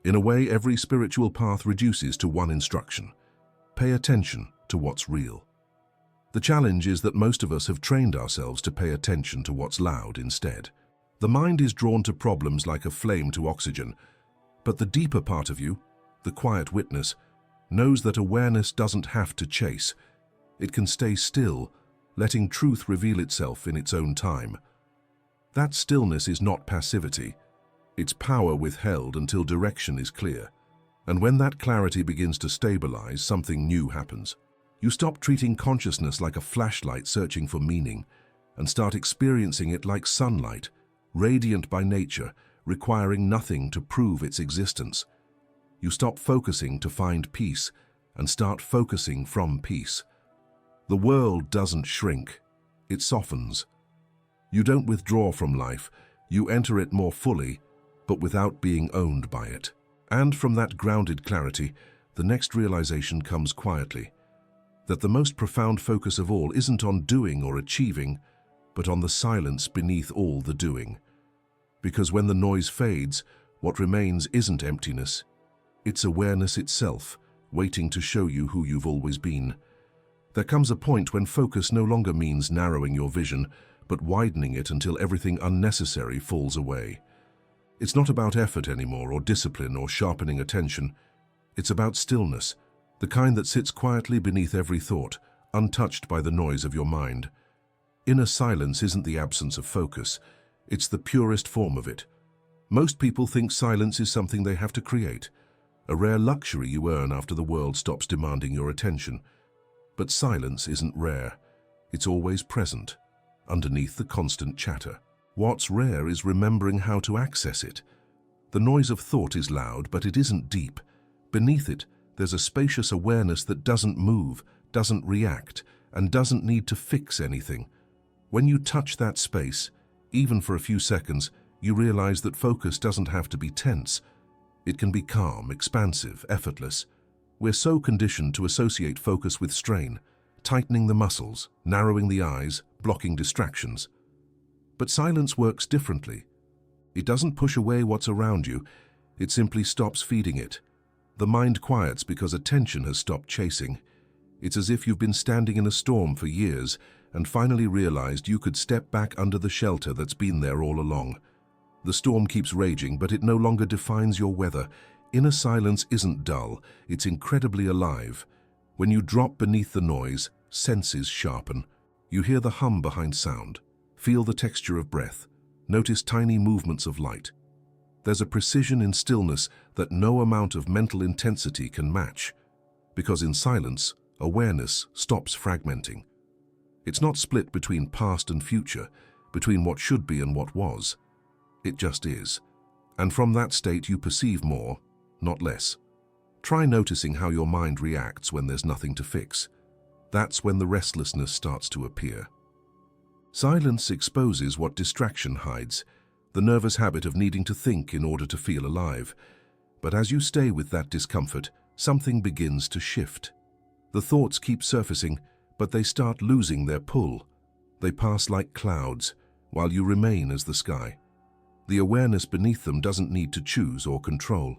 In a way, every spiritual path reduces to one instruction: pay attention to what's real. The challenge is that most of us have trained ourselves to pay attention to what's loud instead. The mind is drawn to problems like a flame to oxygen, but the deeper part of you, the quiet witness, knows that awareness doesn't have to chase. It can stay still, letting truth reveal itself in its own time. That stillness is not passivity. It's power withheld until direction is clear. And when that clarity begins to stabilize, something new happens. You stop treating consciousness like a flashlight searching for meaning and start experiencing it like sunlight, radiant by nature, requiring nothing to prove its existence. You stop focusing to find peace and start focusing from peace. The world doesn't shrink, it softens. You don't withdraw from life, you enter it more fully, but without being owned by it. And from that grounded clarity, the next realization comes quietly, that the most profound focus of all isn't on doing or achieving, but on the silence beneath all the doing. Because when the noise fades, what remains isn't emptiness. It's awareness itself, waiting to show you who you've always been. There comes a point when focus no longer means narrowing your vision, but widening it until everything unnecessary falls away. It's not about effort anymore, or discipline, or sharpening attention. It's about stillness, the kind that sits quietly beneath every thought, untouched by the noise of your mind. Inner silence isn't the absence of focus, it's the purest form of it. Most people think silence is something they have to create, a rare luxury you earn after the world stops demanding your attention. But silence isn't rare. It's always present, underneath the constant chatter. What's rare is remembering how to access it. The noise of thought is loud, but it isn't deep. Beneath it, there's a spacious awareness that doesn't move, doesn't react, and doesn't need to fix anything. When you touch that space, even for a few seconds, you realize that focus doesn't have to be tense. It can be calm, expansive, effortless. We're so conditioned to associate focus with strain, tightening the muscles, narrowing the eyes, blocking distractions. But silence works differently. It doesn't push away what's around you, it simply stops feeding it. The mind quiets because attention has stopped chasing. It's as if you've been standing in a storm for years and finally realized you could step back under the shelter that's been there all along. The storm keeps raging, but it no longer defines your weather. Inner silence isn't dull, it's incredibly alive. When you drop beneath the noise, senses sharpen. You hear the hum behind sound, feel the texture of breath, notice tiny movements of light. There's a precision in stillness that no amount of mental intensity can match. Because in silence, awareness stops fragmenting. It's not split between past and future, between what should be and what was. It just is. And from that state you perceive more, not less. Try noticing how your mind reacts when there's nothing to fix. That's when the restlessness starts to appear. Silence exposes what distraction hides, the nervous habit of needing to think in order to feel alive. But as you stay with that discomfort, something begins to shift. The thoughts keep surfacing, but they start losing their pull. They pass like clouds, while you remain as the sky. The awareness beneath them doesn't need to choose or control.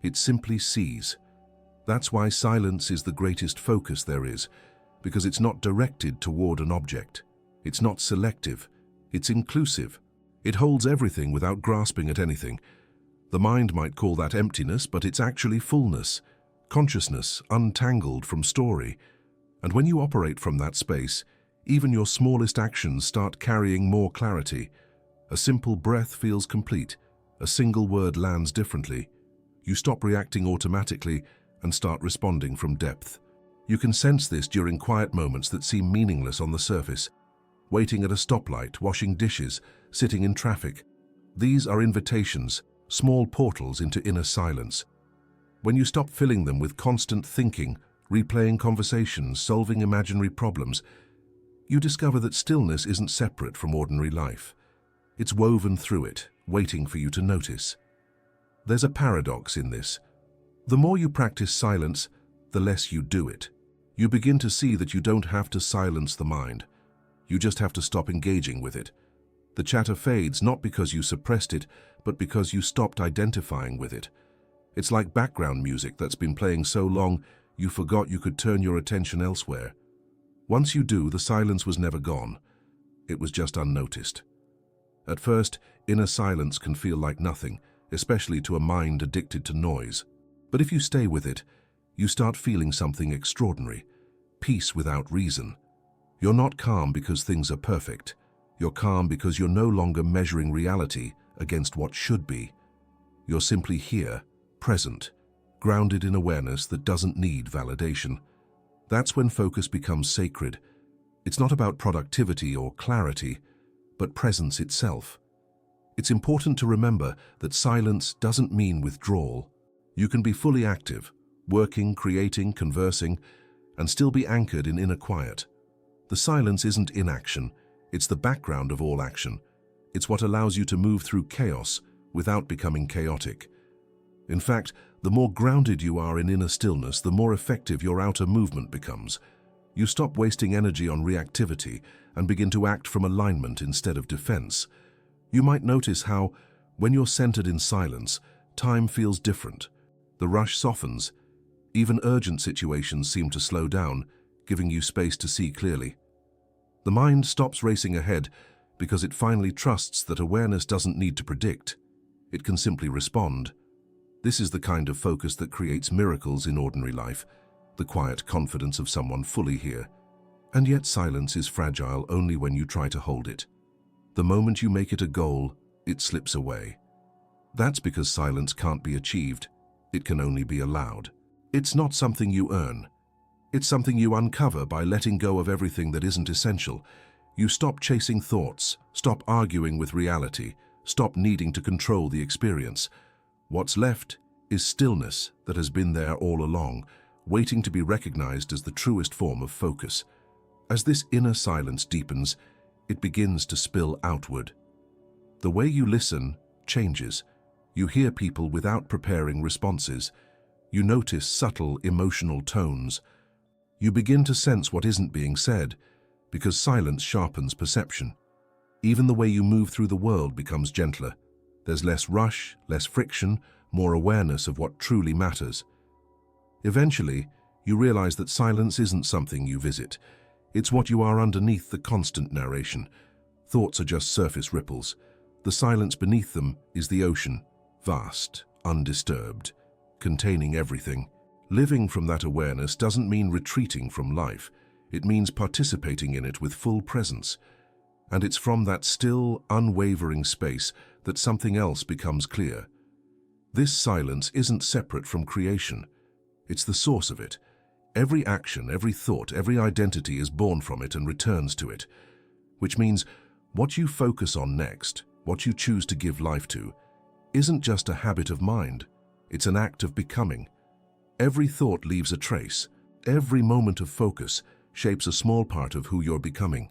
It simply sees. That's why silence is the greatest focus there is, because it's not directed toward an object. It's not selective. It's inclusive. It holds everything without grasping at anything. The mind might call that emptiness, but it's actually fullness, consciousness untangled from story. And when you operate from that space, even your smallest actions start carrying more clarity. A simple breath feels complete. A single word lands differently. You stop reacting automatically and start responding from depth. You can sense this during quiet moments that seem meaningless on the surface. Waiting at a stoplight, washing dishes, sitting in traffic. These are invitations, small portals into inner silence. When you stop filling them with constant thinking, replaying conversations, solving imaginary problems, you discover that stillness isn't separate from ordinary life. It's woven through it, waiting for you to notice. There's a paradox in this. The more you practice silence, the less you do it. You begin to see that you don't have to silence the mind. You just have to stop engaging with it. The chatter fades not because you suppressed it, but because you stopped identifying with it. It's like background music that's been playing so long, you forgot you could turn your attention elsewhere. Once you do, the silence was never gone. It was just unnoticed. At first, inner silence can feel like nothing, especially to a mind addicted to noise. But if you stay with it, you start feeling something extraordinary, peace without reason. You're not calm because things are perfect. You're calm because you're no longer measuring reality against what should be. You're simply here, present, grounded in awareness that doesn't need validation. That's when focus becomes sacred. It's not about productivity or clarity, but presence itself. It's important to remember that silence doesn't mean withdrawal. You can be fully active, working, creating, conversing, and still be anchored in inner quiet. The silence isn't inaction, it's the background of all action. It's what allows you to move through chaos without becoming chaotic. In fact, the more grounded you are in inner stillness, the more effective your outer movement becomes. You stop wasting energy on reactivity and begin to act from alignment instead of defense. You might notice how, when you're centered in silence, time feels different. The rush softens. Even urgent situations seem to slow down, giving you space to see clearly. The mind stops racing ahead because it finally trusts that awareness doesn't need to predict. It can simply respond. This is the kind of focus that creates miracles in ordinary life, the quiet confidence of someone fully here. And yet silence is fragile only when you try to hold it. The moment you make it a goal, it slips away. That's because silence can't be achieved. It can only be allowed. It's not something you earn. It's something you uncover by letting go of everything that isn't essential. You stop chasing thoughts, stop arguing with reality, stop needing to control the experience. What's left is stillness that has been there all along, waiting to be recognized as the truest form of focus. As this inner silence deepens, it begins to spill outward. The way you listen changes. You hear people without preparing responses. You notice subtle emotional tones. You begin to sense what isn't being said, because silence sharpens perception. Even the way you move through the world becomes gentler. There's less rush, less friction, more awareness of what truly matters. Eventually, you realize that silence isn't something you visit. It's what you are underneath the constant narration. Thoughts are just surface ripples. The silence beneath them is the ocean, vast, undisturbed, containing everything. Living from that awareness doesn't mean retreating from life. It means participating in it with full presence. And it's from that still, unwavering space that something else becomes clear. This silence isn't separate from creation. It's the source of it. Every action, every thought, every identity is born from it and returns to it. Which means what you focus on next, what you choose to give life to, isn't just a habit of mind. It's an act of becoming. Every thought leaves a trace. Every moment of focus shapes a small part of who you're becoming.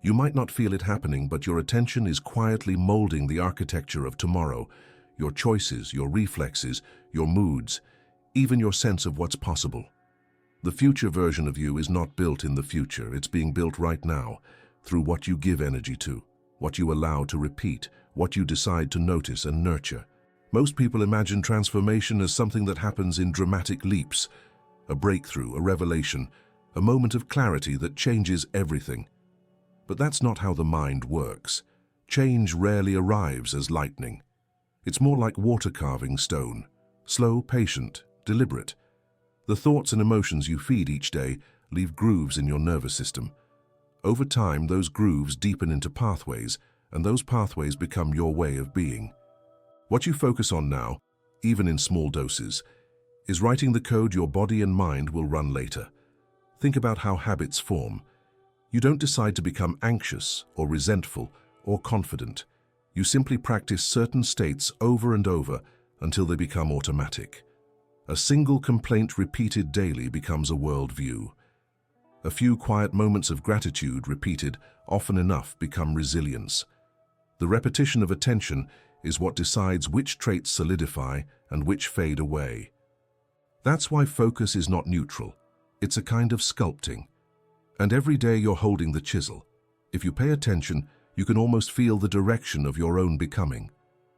You might not feel it happening, but your attention is quietly molding the architecture of tomorrow. Your choices, your reflexes, your moods, even your sense of what's possible. The future version of you is not built in the future. It's being built right now, through what you give energy to, what you allow to repeat, what you decide to notice and nurture. Most people imagine transformation as something that happens in dramatic leaps, a breakthrough, a revelation, a moment of clarity that changes everything. But that's not how the mind works. Change rarely arrives as lightning. It's more like water carving stone, slow, patient, deliberate. The thoughts and emotions you feed each day leave grooves in your nervous system. Over time, those grooves deepen into pathways, and those pathways become your way of being. What you focus on now, even in small doses, is writing the code your body and mind will run later. Think about how habits form. You don't decide to become anxious or resentful or confident. You simply practice certain states over and over until they become automatic. A single complaint repeated daily becomes a worldview. A few quiet moments of gratitude repeated often enough become resilience. The repetition of attention is what decides which traits solidify and which fade away. That's why focus is not neutral. It's a kind of sculpting. And every day you're holding the chisel. If you pay attention, you can almost feel the direction of your own becoming.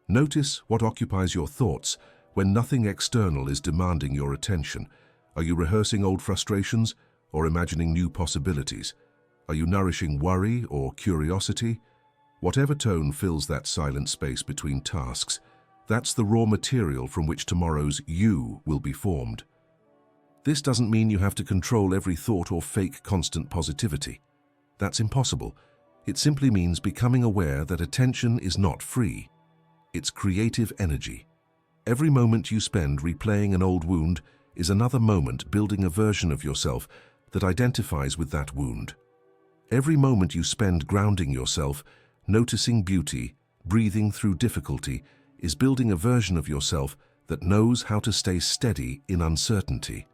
Notice what occupies your thoughts when nothing external is demanding your attention. Are you rehearsing old frustrations or imagining new possibilities? Are you nourishing worry or curiosity? Whatever tone fills that silent space between tasks, that's the raw material from which tomorrow's you will be formed. This doesn't mean you have to control every thought or fake constant positivity. That's impossible. It simply means becoming aware that attention is not free. It's creative energy. Every moment you spend replaying an old wound is another moment building a version of yourself that identifies with that wound. Every moment you spend grounding yourself, noticing beauty, breathing through difficulty, is building a version of yourself that knows how to stay steady in uncertainty.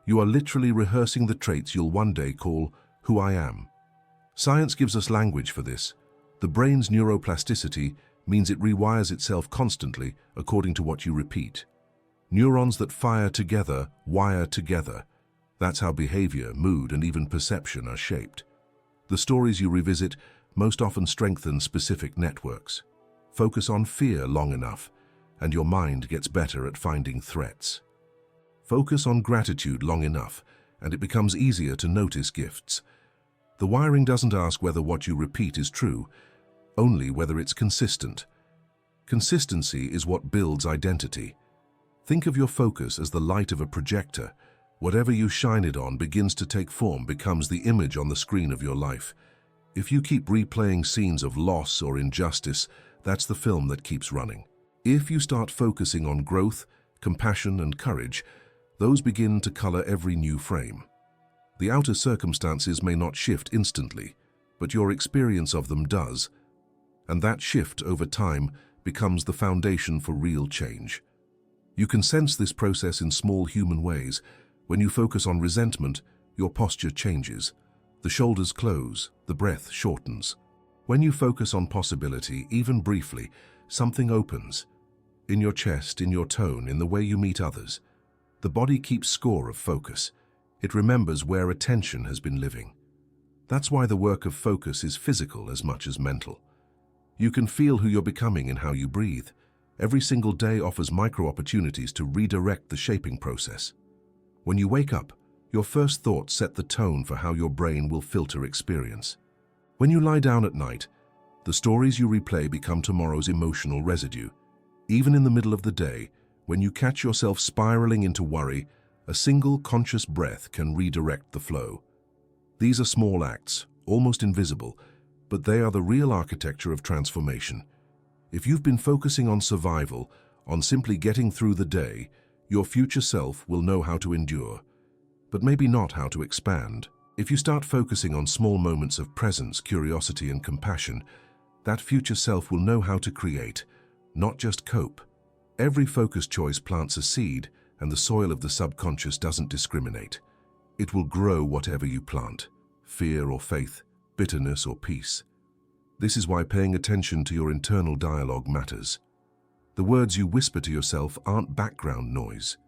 You are literally rehearsing the traits you'll one day call who I am. Science gives us language for this. The brain's neuroplasticity means it rewires itself constantly according to what you repeat. Neurons that fire together wire together. That's how behavior, mood, and even perception are shaped. The stories you revisit most often strengthen specific networks. Focus on fear long enough, and your mind gets better at finding threats. Focus on gratitude long enough, and it becomes easier to notice gifts. The wiring doesn't ask whether what you repeat is true, only whether it's consistent. Consistency is what builds identity. Think of your focus as the light of a projector. Whatever you shine it on begins to take form, becomes the image on the screen of your life. If you keep replaying scenes of loss or injustice, that's the film that keeps running. If you start focusing on growth, compassion, and courage, those begin to color every new frame. The outer circumstances may not shift instantly, but your experience of them does. And that shift over time becomes the foundation for real change. You can sense this process in small human ways. When you focus on resentment, your posture changes. The shoulders close, the breath shortens. When you focus on possibility, even briefly, something opens. In your chest, in your tone, in the way you meet others. The body keeps score of focus. It remembers where attention has been living. That's why the work of focus is physical as much as mental. You can feel who you're becoming in how you breathe. Every single day offers micro opportunities to redirect the shaping process. When you wake up, your first thoughts set the tone for how your brain will filter experience. When you lie down at night, the stories you replay become tomorrow's emotional residue. Even in the middle of the day, when you catch yourself spiraling into worry, a single conscious breath can redirect the flow. These are small acts, almost invisible, but they are the real architecture of transformation. If you've been focusing on survival, on simply getting through the day, your future self will know how to endure, but maybe not how to expand. If you start focusing on small moments of presence, curiosity, and compassion, that future self will know how to create, not just cope. Every focused choice plants a seed, and the soil of the subconscious doesn't discriminate. It will grow whatever you plant, fear or faith, bitterness or peace. This is why paying attention to your internal dialogue matters. The words you whisper to yourself aren't background noise.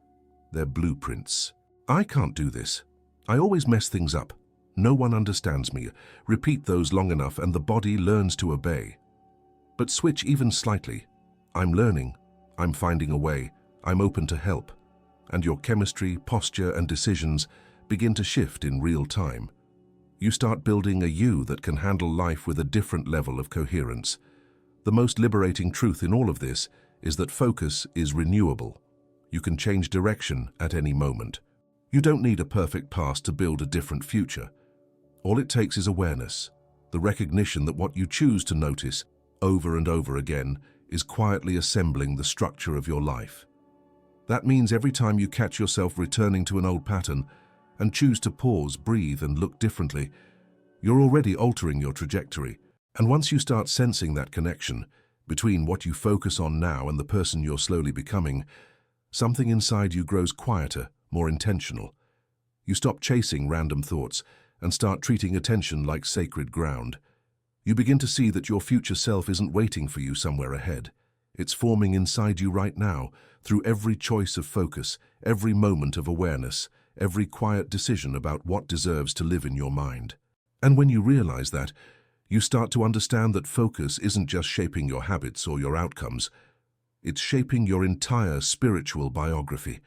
They're blueprints. I can't do this. I always mess things up. No one understands me. Repeat those long enough and the body learns to obey. But switch even slightly. I'm learning. I'm finding a way. I'm open to help. And your chemistry, posture, and decisions begin to shift in real time. You start building a you that can handle life with a different level of coherence. The most liberating truth in all of this is that focus is renewable. You can change direction at any moment. You don't need a perfect past to build a different future. All it takes is awareness, the recognition that what you choose to notice over and over again is quietly assembling the structure of your life. That means every time you catch yourself returning to an old pattern and choose to pause, breathe, and look differently, you're already altering your trajectory. And once you start sensing that connection between what you focus on now and the person you're slowly becoming, something inside you grows quieter, more intentional. You stop chasing random thoughts and start treating attention like sacred ground. You begin to see that your future self isn't waiting for you somewhere ahead. It's forming inside you right now, through every choice of focus, every moment of awareness, every quiet decision about what deserves to live in your mind. And when you realize that, you start to understand that focus isn't just shaping your habits or your outcomes. It's shaping your entire spiritual biography.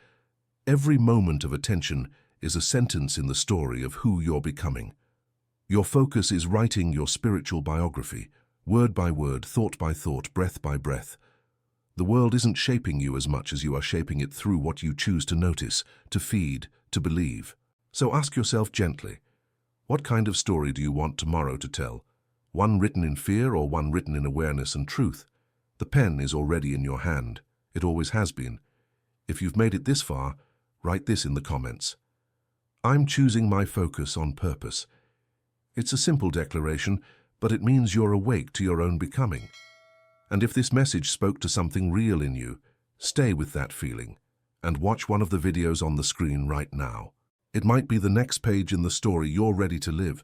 Every moment of attention is a sentence in the story of who you're becoming. Your focus is writing your spiritual biography, word by word, thought by thought, breath by breath. The world isn't shaping you as much as you are shaping it through what you choose to notice, to feed, to believe. So ask yourself gently, what kind of story do you want tomorrow to tell? One written in fear or one written in awareness and truth? The pen is already in your hand. It always has been. If you've made it this far, write this in the comments. I'm choosing my focus on purpose. It's a simple declaration, but it means you're awake to your own becoming. And if this message spoke to something real in you, stay with that feeling and watch one of the videos on the screen right now. It might be the next page in the story you're ready to live.